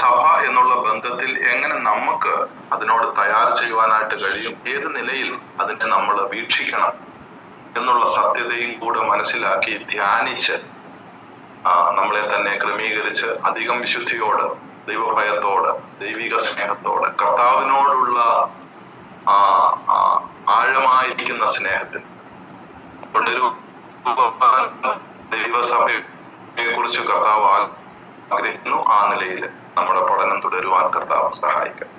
സഭ എന്നുള്ള ബന്ധത്തിൽ എങ്ങനെ നമുക്ക് അതിനോട് തയ്യാർ ചെയ്യുവാനായിട്ട് കഴിയും, ഏത് നിലയിൽ അതിനെ നമ്മൾ വീക്ഷിക്കണം എന്നുള്ള സത്യതയും കൂടെ മനസ്സിലാക്കി ധ്യാനിച്ച് നമ്മളെ തന്നെ ക്രമീകരിച്ച് അധികം വിശുദ്ധിയോട്, ദൈവഭയത്തോട്, ദൈവിക സ്നേഹത്തോട്, കർത്താവിനോടുള്ള ആഴമായിരിക്കുന്ന സ്നേഹത്തിൽ ഒരു ദൈവസഭയെ കുറിച്ച് കർത്താവ് ആഗ്രഹിക്കുന്നു. ആ നിലയിൽ നമ്മുടെ പഠനം തുടരുവാൻ കർത്താവ് സഹായിക്കും.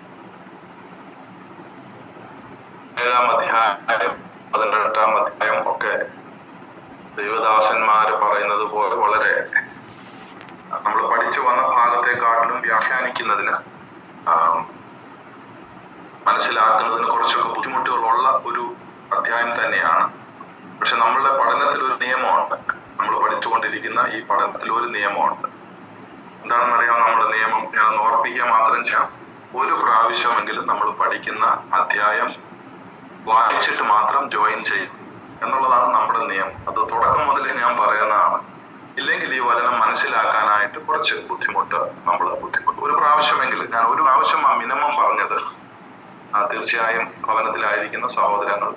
7-ാം അധ്യായം 18-ാം അധ്യായം ഒക്കെ ദൈവദാസന്മാര് പറയുന്നത് പോലെ വളരെ നമ്മൾ പഠിച്ചു വന്ന ഭാഗത്തെക്കാട്ടിലും വ്യാഖ്യാനിക്കുന്നതിന്, മനസ്സിലാക്കുന്നതിന് കുറച്ചൊക്കെ ബുദ്ധിമുട്ടുകളുള്ള ഒരു അധ്യായം തന്നെയാണ്. പക്ഷെ നമ്മളുടെ പഠനത്തിൽ ഒരു നിയമമുണ്ട്. നമ്മൾ പഠിച്ചുകൊണ്ടിരിക്കുന്ന ഈ പഠനത്തിൽ ഒരു നിയമമുണ്ട്. എന്താണെന്നറിയാം നമ്മുടെ നിയമം? ഞാൻ ഓർപ്പിക്കുക മാത്രം ചെയ്യാം. ഒരു പ്രാവശ്യമെങ്കിലും നമ്മൾ പഠിക്കുന്ന അധ്യായം വായിച്ചിട്ട് മാത്രം ജോയിൻ ചെയ്യും എന്നുള്ളതാണ് നമ്മുടെ നിയമം. അത് തുടക്കം മുതലേ ഞാൻ പറയുന്നതാണ്. ഇല്ലെങ്കിൽ ഈ വചനം മനസ്സിലാക്കാനായിട്ട് കുറച്ച് ബുദ്ധിമുട്ട് ഒരു പ്രാവശ്യമെങ്കിലും, ഞാൻ ഒരു പ്രാവശ്യം മിനിമം പറഞ്ഞത്, തീർച്ചയായും ഭവനത്തിലായിരിക്കുന്ന സഹോദരങ്ങൾ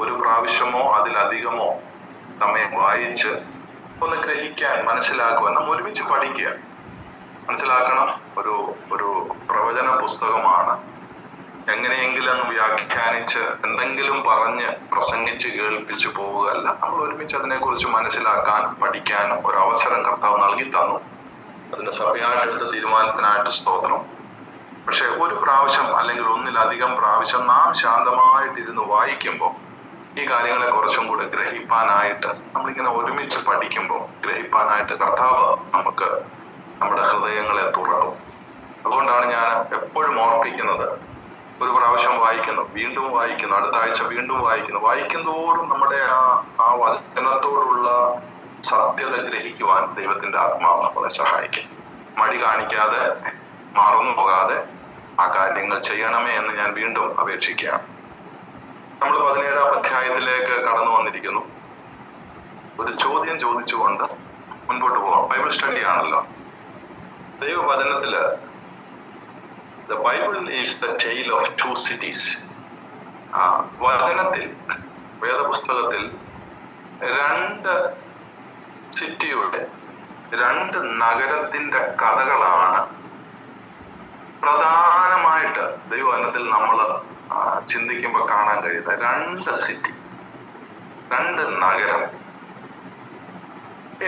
ഒരു പ്രാവശ്യമോ അതിലധികമോ സമയം വായിച്ച് ഒന്ന് ഗ്രഹിക്കാൻ, മനസ്സിലാക്കുവാൻ, നമ്മൾ ഒരുമിച്ച് പഠിക്കുക. മനസ്സിലാക്കണം, ഒരു പ്രവചന പുസ്തകമാണ്. എങ്ങനെയെങ്കിലും അങ്ങ് വ്യാഖ്യാനിച്ച് എന്തെങ്കിലും പറഞ്ഞ് പ്രസംഗിച്ച് കേൾപ്പിച്ചു പോവുകയല്ല. നമ്മൾ ഒരുമിച്ച് അതിനെക്കുറിച്ച് മനസ്സിലാക്കാനും പഠിക്കാനും ഒരു അവസരം കർത്താവ് നൽകി തന്നു. അതിന് സഭയായിട്ട് തീരുമാനത്തിനായിട്ട് സ്തോത്രം. പക്ഷെ ഒരു പ്രാവശ്യം അല്ലെങ്കിൽ ഒന്നിലധികം പ്രാവശ്യം നാം ശാന്തമായിട്ടിരുന്ന് വായിക്കുമ്പോൾ ഈ കാര്യങ്ങളെ കുറച്ചും കൂടെ ഗ്രഹിപ്പാനായിട്ട്, നമ്മളിങ്ങനെ ഒരുമിച്ച് പഠിക്കുമ്പോൾ ഗ്രഹിപ്പാനായിട്ട് കർത്താവ് നമുക്ക് നമ്മുടെ ഹൃദയങ്ങളെ തുറക്കും. അതുകൊണ്ടാണ് ഞാൻ എപ്പോഴും ഓർപ്പിക്കുന്നത്, ഒരു പ്രാവശ്യം വായിക്കുന്നു, വീണ്ടും വായിക്കുന്നു, അടുത്ത ആഴ്ച വീണ്ടും വായിക്കുന്തോറും നമ്മുടെ ആ വചനത്തോടുള്ള സത്യത ഗ്രഹിക്കുവാൻ ദൈവത്തിന്റെ ആത്മാവ് നമ്മളെ സഹായിക്കും. മടി കാണിക്കാതെ, മറന്നു പോകാതെ ആ കാര്യങ്ങൾ ചെയ്യണമേ എന്ന് ഞാൻ വീണ്ടും അപേക്ഷിക്കുകയാണ്. നമ്മൾ 17-ാം അധ്യായത്തിലേക്ക് കടന്നു വന്നിരിക്കുന്നു. ഒരു ചോദ്യം ചോദിച്ചുകൊണ്ട് മുൻപോട്ട് പോകാം. ബൈബിൾ സ്റ്റഡി ആണല്ലോ. ദൈവവചനത്തില് The Bible is the tale of two cities. വചനത്തിൽ, വേദപുസ്തകത്തിൽ രണ്ട് നഗരത്തിന്റെ കഥകളാണ് പ്രധാനമായിട്ട് ദൈവവചനത്തിൽ നമ്മൾ ചിന്തിക്കുമ്പോൾ കാണാൻ കഴിയുന്നത്. രണ്ട് നഗരം.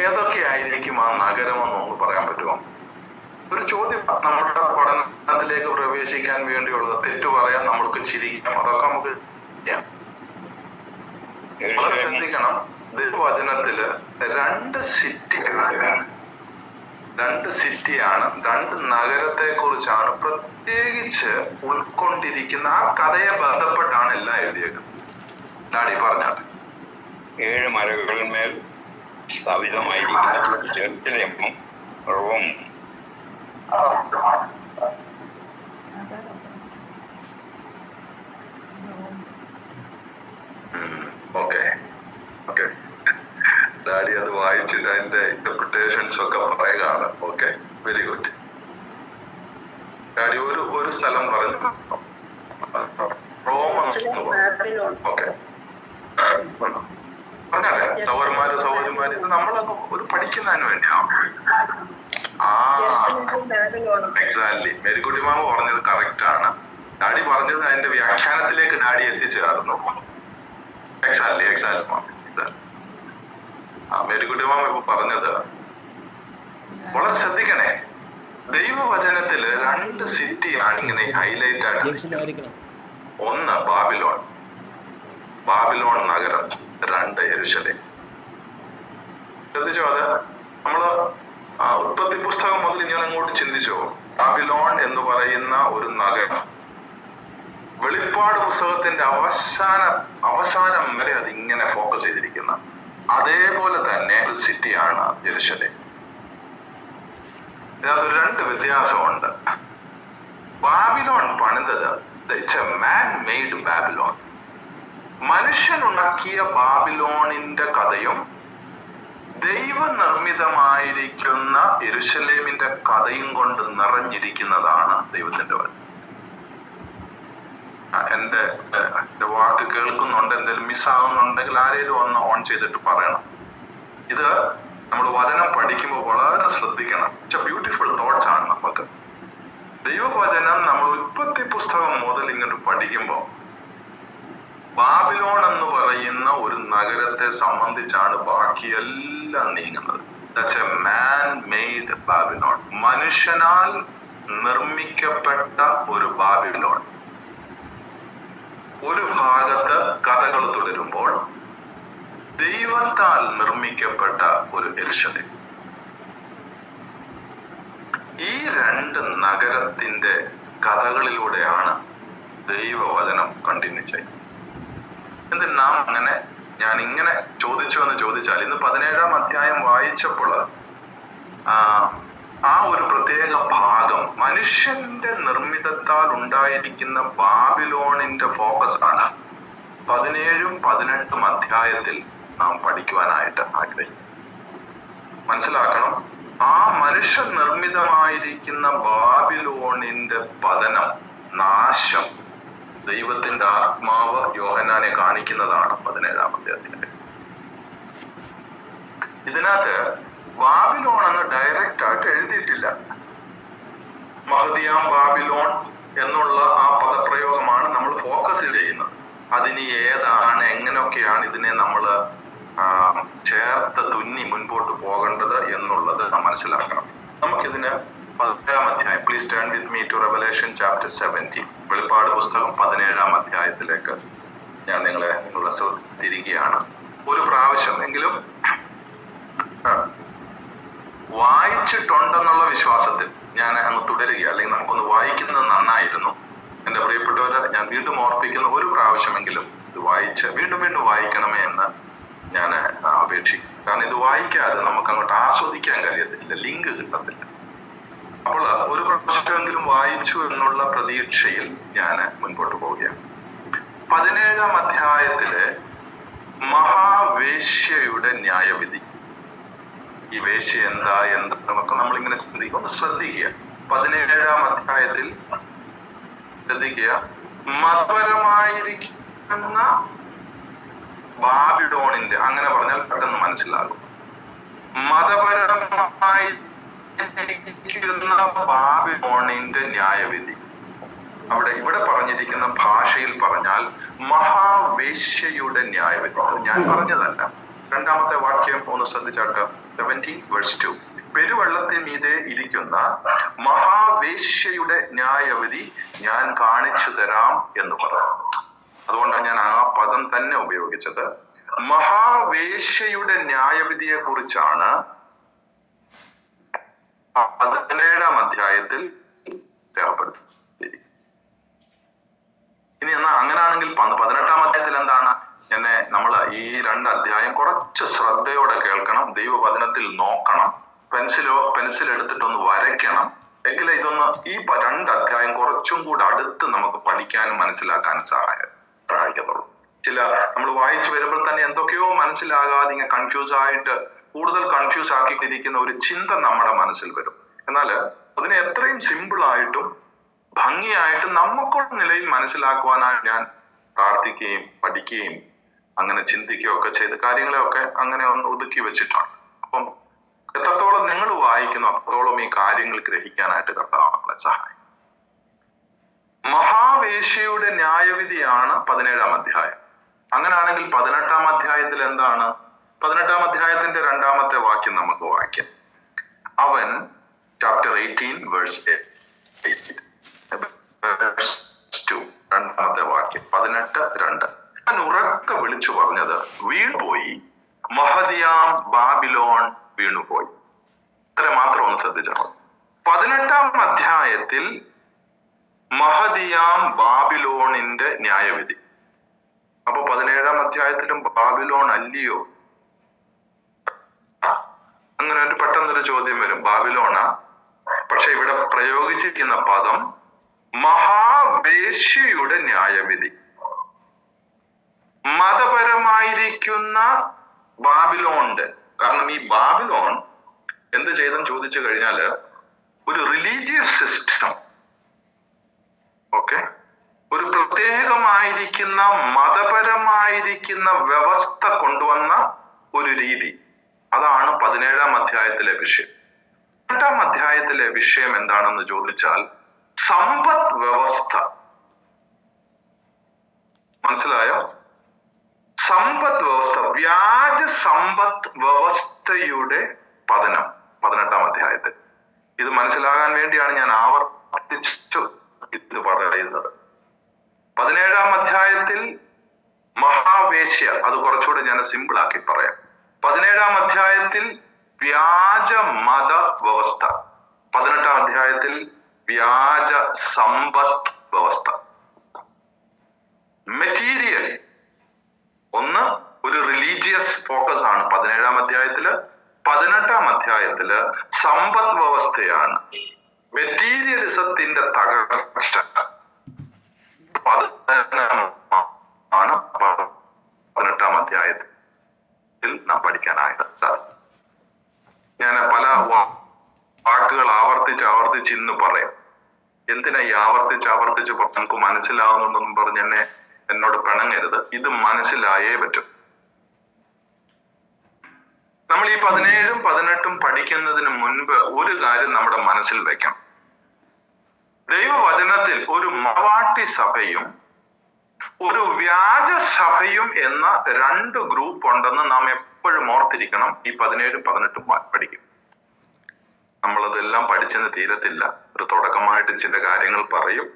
ഏതൊക്കെയായിരിക്കും ആ നഗരം എന്നൊന്ന് പറയാൻ പറ്റുമോ? ഒരു ചോദ്യം. നമ്മുടെ പഠനത്തിലേക്ക് പ്രവേശിക്കാൻ വേണ്ടിയുള്ളത്. തെറ്റു പറയാൻ നമ്മൾക്ക് ചിരിക്കാം, അതൊക്കെ നമുക്ക് ചെയ്യാം. ശ്രദ്ധിക്കണം, ദൈവവചനത്തില് രണ്ട് സിറ്റിയാണ്, രണ്ട് നഗരത്തെ കുറിച്ചാണ് പ്രത്യേകിച്ച് ഉൾക്കൊണ്ടിരിക്കുന്ന. ആ കഥയെ ബന്ധപ്പെട്ടാണ് എല്ലാം എഴുതിയേക്കുന്നത്. ഡാഡി പറഞ്ഞാൽ 7 മലകളിന്മേൽ സ്ഥാപിതമായിരിക്കുന്ന ജെറുസലേമും റോമും. ഓക്കെ ഡാഡി അത് വായിച്ചിട്ട് അതിന്റെ ഇന്റർപ്രിട്ടേഷൻസ് ഒക്കെ പറയുകയാണ്. Okay, very good. ഡാഡി ഒരു സ്ഥലം പറഞ്ഞു. ഓക്കെ, പറഞ്ഞാലേ സഹോദരന്മാര് ഇത് നമ്മളൊന്ന് ഒരു പഠിക്കുന്നതിന് വേണ്ടിയാണ്. എക്സാക്ട്ലി, മേരിക്കുട്ടി മാമ പറഞ്ഞത് കറക്റ്റ് ആണ്. ഡാഡി പറഞ്ഞത് അതിന്റെ വ്യാഖ്യാനത്തിലേക്ക് ഡാഡി എത്തിച്ചേർന്നു. എക്സാക്ട്ലി മാം. മേരിക്കുട്ടി മാമ ഇപ്പൊ പറഞ്ഞത് വളരെ ശ്രദ്ധിക്കണേ. ദൈവവചനത്തില് രണ്ട് സിറ്റിയാണ് ഇങ്ങനെ ഹൈലൈറ്റ് ആയിട്ട്. ഒന്ന് ബാബിലോൺ നഗരം, 2 യെരുശലേം. ശ്രദ്ധിച്ചോ? അത് നമ്മള് ഉൽപ്പത്തി പുസ്തകം മുതൽ ഇങ്ങനെ അങ്ങോട്ട് ചിന്തിച്ചോ. ബാബിലോൺ എന്ന് പറയുന്ന ഒരു നഗരം വെളിപ്പാട് പുസ്തകത്തിന്റെ അവസാനം വരെ അതിങ്ങനെ ഫോക്കസ് ചെയ്തിരിക്കുന്ന അതേപോലെ തന്നെ ഒരു സിറ്റിയാണ് യെരുശലേം. ഇതിനകത്ത് 2 വ്യത്യാസമുണ്ട്. ബാബിലോൺ പണിതത് it's a man made Babylon. മനുഷ്യനുണ്ടാക്കിയ ബാബിലോണിന്റെ കഥയും ദൈവനിർമ്മിതമായിരിക്കുന്ന യെരൂശലേമിന്റെ കഥയും കൊണ്ട് നിറഞ്ഞിരിക്കുന്നതാണ് ദൈവത്തിന്റെ വചനം. എന്റെ വാക്ക് കേൾക്കുന്നുണ്ട്, എന്തെങ്കിലും മിസ്സാകുന്നുണ്ടെങ്കിൽ ആരെങ്കിലും ഒന്ന് ഓൺ ചെയ്തിട്ട് പറയണം. ഇത് നമ്മൾ വചനം പഠിക്കുമ്പോൾ വളരെ ശ്രദ്ധിക്കണം. ബ്യൂട്ടിഫുൾ തോട്ട്സ് ആണ് നമുക്ക്. ദൈവവചനം നമ്മൾ ഉൽപ്പത്തി പുസ്തകം മുതൽ ഇങ്ങോട്ട് പഠിക്കുമ്പോൾ ബാബിലോൺ എന്ന് പറയുന്ന ഒരു നഗരത്തെ സംബന്ധിച്ചാണ് ബാക്കിയെല്ലാം നീങ്ങുന്നത്. That's a man made Babylon. മനുഷ്യനാൽ നിർമ്മിക്കപ്പെട്ട ഒരു ബാബിലോൺ. ഒരു ഭാഗത്ത് കഥകൾ തുടരുമ്പോൾ ദൈവത്താൽ നിർമ്മിക്കപ്പെട്ട ഒരു യെരൂശലേം. ഈ രണ്ട് നഗരത്തിന്റെ കഥകളിലൂടെയാണ് ദൈവവചനം കണ്ടിന്യൂ ചെയ്യുന്നത്. എന്ത് നാം അങ്ങനെ ഞാൻ ഇങ്ങനെ ചോദിച്ചു എന്ന് ചോദിച്ചാൽ, ഇന്ന് 17-ാം അധ്യായം വായിച്ചപ്പോൾ ആ ഒരു പ്രത്യേക ഭാഗം മനുഷ്യന്റെ നിർമ്മിതത്താൽ ഉണ്ടായിരിക്കുന്ന ബാബിലോണിന്റെ ഫോക്കസ് ആണ് 17-ഉം 18-ഉം അധ്യായത്തിൽ നാം പഠിക്കുവാനായിട്ട് ആഗ്രഹിക്കും. മനസ്സിലാക്കണം, ആ മനുഷ്യ നിർമ്മിതമായിരിക്കുന്ന ബാബിലോണിന്റെ പതനം, നാശം ദൈവത്തിന്റെ ആത്മാവ് യോഹന്നാനെ കാണിക്കുന്നതാണ് 17-ാം അധ്യായത്തിൽ. ഇതിനകത്ത് ബാബിലോൺ എന്ന് ഡയറക്റ്റ് ആയിട്ട് എഴുതിയിട്ടില്ല. മഹദിയാം ബാബിലോൺ എന്നുള്ള ആ പദപ്രയോഗമാണ് നമ്മൾ ഫോക്കസ് ചെയ്യുന്നത്. അതിന് ഏതാണ്, എങ്ങനെയൊക്കെയാണ് ഇതിനെ നമ്മൾ ചേർത്ത് തുന്നി മുൻപോട്ട് പോകേണ്ടത് എന്നുള്ളത് മനസ്സിലാക്കണം. നമുക്കിതിന് 17-ാം അധ്യായം, please turn with me to Revelation chapter 17, വെളിപ്പാട് പുസ്തകം 17-ാം അധ്യായത്തിലേക്ക് ഞാൻ നിങ്ങളെ തിരികെയാണ്. ഒരു പ്രാവശ്യം എങ്കിലും വായിച്ചിട്ടുണ്ടെന്നുള്ള വിശ്വാസത്തിൽ ഞാൻ അങ്ങ് തുടരുക, അല്ലെങ്കിൽ നമുക്കൊന്ന് വായിക്കുന്നത് നന്നായിരുന്നു. എന്റെ പ്രിയപ്പെട്ടവരെ, ഞാൻ വീണ്ടും ഓർപ്പിക്കുന്ന, ഒരു പ്രാവശ്യമെങ്കിലും ഇത് വായിച്ച് വീണ്ടും വീണ്ടും വായിക്കണമേ എന്ന് ഞാൻ അപേക്ഷിക്കും. കാരണം ഇത് വായിക്കാതെ നമുക്ക് അങ്ങോട്ട് ആസ്വദിക്കാൻ കഴിയത്തില്ല, ലിങ്ക് കിട്ടത്തില്ല. അപ്പോൾ ഒരു പ്രാവശ്യമെങ്കിലും വായിച്ചു എന്നുള്ള പ്രതീക്ഷയിൽ ഞാൻ മുൻപോട്ട് പോവുകയാണ്. 17-ാം അധ്യായത്തിലെ മഹാവേശ്യയുടെ ന്യായവിധി. ഈ വേശ്യ എന്താ എന്നൊക്കെ നമ്മളിങ്ങനെ ചിന്തിക്കും. ഒന്ന് ശ്രദ്ധിക്കുക. 17-ാം അധ്യായത്തിൽ ശ്രദ്ധിക്കുക, മതപരമായിരിക്കുന്ന ബാബിലോണിന്റെ, അങ്ങനെ പറഞ്ഞാൽ പെട്ടെന്ന് മനസ്സിലാകും, മതപരമായിരിക്കുന്ന ബാബിലോണിന്റെ ന്യായവിധി. ഇവിടെ പറഞ്ഞിരിക്കുന്ന ഭാഷയിൽ പറഞ്ഞാൽ മഹാവേശ്യയുടെ ന്യായവിധി. ഞാൻ പറഞ്ഞതല്ല. രണ്ടാമത്തെ വാക്യം ഒന്ന് ശ്രദ്ധിച്ചാട്ട്, 17:2. പെരുവെള്ളത്തിന് മീതെ ഇരിക്കുന്ന മഹാവേശ്യയുടെ ന്യായവിധി ഞാൻ കാണിച്ചു തരാം എന്ന് പറഞ്ഞു. അതുകൊണ്ടാണ് ഞാൻ ആ പദം തന്നെ ഉപയോഗിച്ചത്. മഹാവേശ്യയുടെ ന്യായവിധിയെ കുറിച്ചാണ് 17-ാം അധ്യായത്തിൽ രേഖപ്പെടുത്തിയിരിക്കുന്നത്. ഇനി എന്നാ അങ്ങനാണെങ്കിൽ 18-ാം അധ്യായത്തിൽ എന്താണ്? നമ്മൾ ഈ 2 അധ്യായം കുറച്ച് ശ്രദ്ധയോടെ കേൾക്കണം, ദൈവവചനത്തിൽ നോക്കണം, പെൻസിൽ എടുത്തിട്ടൊന്ന് വരയ്ക്കണം. എങ്കിലേ ഇതൊന്ന് ഈ 2 അധ്യായം കുറച്ചും കൂടെ അടുത്ത് നമുക്ക് പഠിക്കാനും മനസ്സിലാക്കാനും സഹായിക്കത്തുള്ളൂ. നമ്മൾ വായിച്ചു വരുമ്പോൾ തന്നെ എന്തൊക്കെയോ മനസ്സിലാകാതെ ഇങ്ങനെ കൂടുതൽ കൺഫ്യൂസ് ആക്കിയിട്ടിരിക്കുന്ന ഒരു ചിന്ത നമ്മുടെ മനസ്സിൽ വരും. എന്നാൽ അതിനെ എത്രയും സിമ്പിൾ ആയിട്ടും ഭംഗിയായിട്ടും നമുക്കുള്ള നിലയിൽ മനസ്സിലാക്കുവാനായി ഞാൻ പ്രാർത്ഥിക്കുകയും പഠിക്കുകയും അങ്ങനെ ചിന്തിക്കുകയൊക്കെ ചെയ്ത് കാര്യങ്ങളെയൊക്കെ അങ്ങനെ ഒന്ന് ഒതുക്കി വെച്ചിട്ടാണ്. അപ്പം എത്രത്തോളം നിങ്ങൾ വായിക്കുന്നു അത്രത്തോളം ഈ കാര്യങ്ങൾ ഗ്രഹിക്കാനായിട്ട് കർത്താവ് നമ്മളെ സഹായിക്കും. മഹാവേശ്യയുടെ ന്യായവിധിയാണ് 17-ാം അധ്യായം. അങ്ങനാണെങ്കിൽ 18-ാം അധ്യായത്തിൽ എന്താണ്? 18-ാം അധ്യായത്തിന്റെ 2-ാമത്തെ വാക്യം നമുക്ക് വായിക്കാം. അവൻ ചാപ്റ്റർ 18:8, 2ാമത്തെ വാക്യം 18:2. ഞാൻ ഉറക്കെ വിളിച്ചു പറഞ്ഞത്, വീണുപോയി, മഹദിയാം ബാബിലോൺ വീണുപോയി. ഇത്ര മാത്രം ഒന്ന് ശ്രദ്ധിച്ചാൽ മതി. 18-ാം അധ്യായത്തിൽ മഹദിയാം ബാബിലോണിന്റെ ന്യായവിധി. അപ്പൊ 17-ാം അധ്യായത്തിലും ബാബിലോൺ അല്ലയോ? അങ്ങനെ ഒരു പെട്ടെന്നൊരു ചോദ്യം വരും. ബാബിലോണ, പക്ഷെ ഇവിടെ പ്രയോഗിച്ചിരിക്കുന്ന പദം മഹാവേശ്യയുടെ ന്യായവിധി. മതപരമായിരിക്കുന്ന ബാബിലോണിന്റെ, കാരണം ഈ ബാബിലോൺ എന്ത് ചെയ്തെന്ന് ചോദിച്ചു കഴിഞ്ഞാല് ഒരു റിലീജിയസ് സിസ്റ്റം, ഓക്കെ, ഒരു പ്രത്യേകമായിരിക്കുന്ന മതപരമായിരിക്കുന്ന വ്യവസ്ഥ കൊണ്ടുവന്ന ഒരു രീതി. അതാണ് 17-ാം അധ്യായത്തിലെ വിഷയം. 18-ാം അധ്യായത്തിലെ വിഷയം എന്താണെന്ന് ചോദിച്ചാൽ സമ്പദ് വ്യവസ്ഥ. മനസ്സിലായോ? സമ്പദ് വ്യവസ്ഥ, വ്യാജ സമ്പദ് വ്യവസ്ഥയുടെ പതനം 18-ാം അധ്യായത്തിൽ. ഇത് മനസ്സിലാകാൻ വേണ്ടിയാണ് ഞാൻ ആവർത്തിച്ചു ഇത് പറയുന്നത്. 17-ാം അധ്യായത്തിൽ മഹാവേശ്യ, അത് കുറച്ചുകൂടെ ഞാൻ സിമ്പിൾ ആക്കി പറയാം. 17-ാം അധ്യായത്തിൽ വ്യാജ മത വ്യവസ്ഥ, 18-ാം അധ്യായത്തിൽ വ്യാജ സമ്പദ് വ്യവസ്ഥ. മെറ്റീരിയൽ ഒന്ന് ഒരു റിലീജിയസ് ഫോക്കസ് ആണ് 17-ാം അധ്യായത്തില്. 18-ാം അധ്യായത്തില് സമ്പദ് വ്യവസ്ഥയാണ്. മെറ്റീരിയലിസത്തിന്റെ തകർച്ച ആണ് 18-ാം അധ്യായത്തിൽ നാം പഠിക്കാനായത്. സാർ, ഞാൻ പല വാക്കുകൾ ആവർത്തിച്ച് ഇന്ന് പറയാം. എന്തിനാ ഈ ആവർത്തിച്ച് നമുക്ക് മനസ്സിലാവുന്നുണ്ടെന്നും പറഞ്ഞ് എന്നോട് പിണങ്ങരുത്. ഇത് മനസ്സിലായേ പറ്റും. നമ്മൾ ഈ 17-ഉം 18-ഉം പഠിക്കുന്നതിന് മുൻപ് ഒരു കാര്യം നമ്മുടെ മനസ്സിൽ വെക്കണം. ദൈവവചനത്തിൽ ഒരു മവാട്ടി സഭയും ഒരു വ്യാജ സഭയും എന്ന രണ്ട് ഗ്രൂപ്പ് ഉണ്ടെന്ന് നാം എപ്പോഴും ഓർത്തിരിക്കണം. ഈ 17-ഉം 18-ഉം പഠിക്കും. നമ്മളതെല്ലാം പഠിച്ചെന്ന് തീരത്തില്ല. ഒരു തുടക്കമായിട്ട് ചില കാര്യങ്ങൾ പറയും.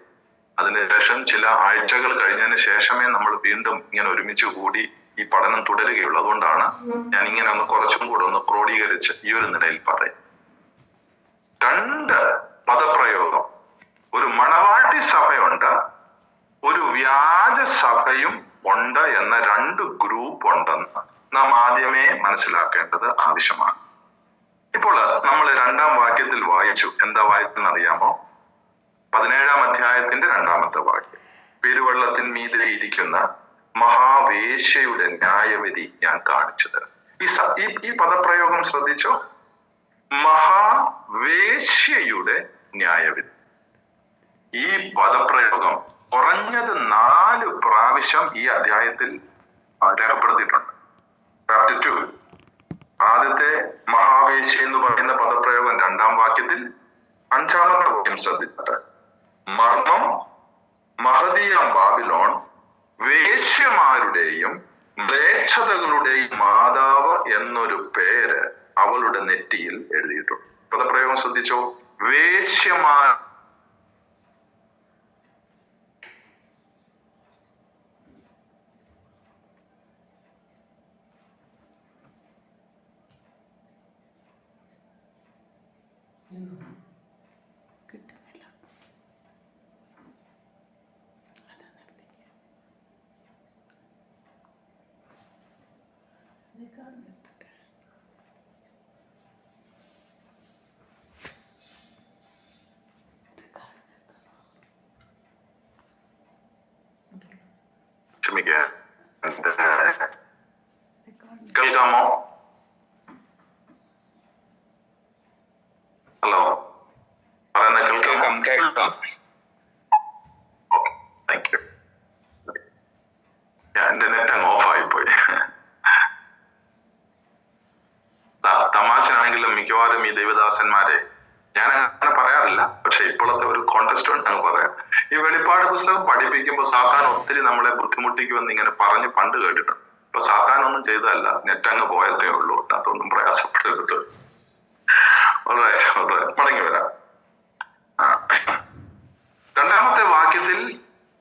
അതിനുശേഷം ചില ആഴ്ചകൾ കഴിഞ്ഞതിന് ശേഷമേ നമ്മൾ വീണ്ടും ഇങ്ങനെ ഒരുമിച്ച് കൂടി ഈ പഠനം തുടരുകയുള്ളൂ. അതുകൊണ്ടാണ് ഞാൻ ഇങ്ങനെ ഒന്ന് കുറച്ചും കൂടെ ഒന്ന് ക്രോഡീകരിച്ച് ഈ ഒരു നിലയിൽ പറയും. രണ്ട് പദപ്രയോഗം, ഒരു മണവാട്ടി സഭയുണ്ട്, ഒരു വ്യാജ സഭയും ഉണ്ട് എന്ന രണ്ട് ഗ്രൂപ്പ് ഉണ്ടെന്ന് നാം ആദ്യമേ മനസ്സിലാക്കേണ്ടത് ആവശ്യമാണ്. ഇപ്പോൾ നമ്മൾ 2-ാം വാക്യത്തിൽ വായിച്ചു. എന്താ വായിച്ചെന്ന് അറിയാമോ? 17-ാം അധ്യായത്തിന്റെ 2-ാമത്തെ വാക്യം. പെരുവെള്ളത്തിന്മീതെ ഇരിക്കുന്ന മഹാവേശ്യയുടെ ന്യായവിധി ഞാൻ കാണിച്ചത്. ഈ പദപ്രയോഗം ശ്രദ്ധിച്ചോ? മഹാവേശ്യയുടെ ന്യായവിധി. ഈ പദപ്രയോഗം കുറഞ്ഞത് 4 പ്രാവശ്യം ഈ അധ്യായത്തിൽ രേഖപ്പെടുത്തിയിട്ടുണ്ട്. ചാപ്റ്റർ 2 ആദ്യത്തെ മഹാവേശ്യ എന്ന് പറയുന്ന പദപ്രയോഗം 2-ാം വാക്യത്തിൽ. 5-ാമത്തെ വാക്യം ശ്രദ്ധിച്ചിട്ട് മർമ്മം മഹദിയാം ബാബിലോൺ വേശ്യമാരുടെയും മ്ലേച്ഛതകളുടെയും മാതാവ് എന്നൊരു പേര് അവളുടെ നെറ്റിയിൽ എഴുതിയിട്ടുണ്ട്. പദപ്രയോഗം ശ്രദ്ധിച്ചോ? വേശ്യമാർ. കേൾക്കാമോ? ഹലോ, പറയുന്ന കേൾക്കാം? Okay, thank you. എന്റെ നെറ്റ് അങ്ങ് ഓഫ് ആയിപ്പോയി. തമാശയാണെങ്കിലും മിക്കവാറും ഈ ദൈവദാസന്മാരെ ഞാൻ അങ്ങനെ പറയാറില്ല, പക്ഷെ ഇപ്പോഴത്തെ ഒരു കോൺടെസ്റ്റ് കൊണ്ട് അങ്ങ് പറയാം. ഈ വെളിപ്പാട് പുസ്തകം പഠിപ്പിക്കുമ്പോൾ സാത്താൻ ഒത്തിരി നമ്മളെ ബുദ്ധിമുട്ടിക്കുമെന്ന് ഇങ്ങനെ പറഞ്ഞ് പണ്ട് കേട്ടിട്ടുണ്ട്. ഇപ്പൊ സാത്താൻ ഒന്നും ചെയ്തതല്ല, നെറ്റ് അങ്ങ് പോയതേ ഉള്ളൂ. അതൊന്നും പ്രയാസപ്പെടരുത്. മടങ്ങി വരാം. 2-ാമത്തെ വാക്യത്തിൽ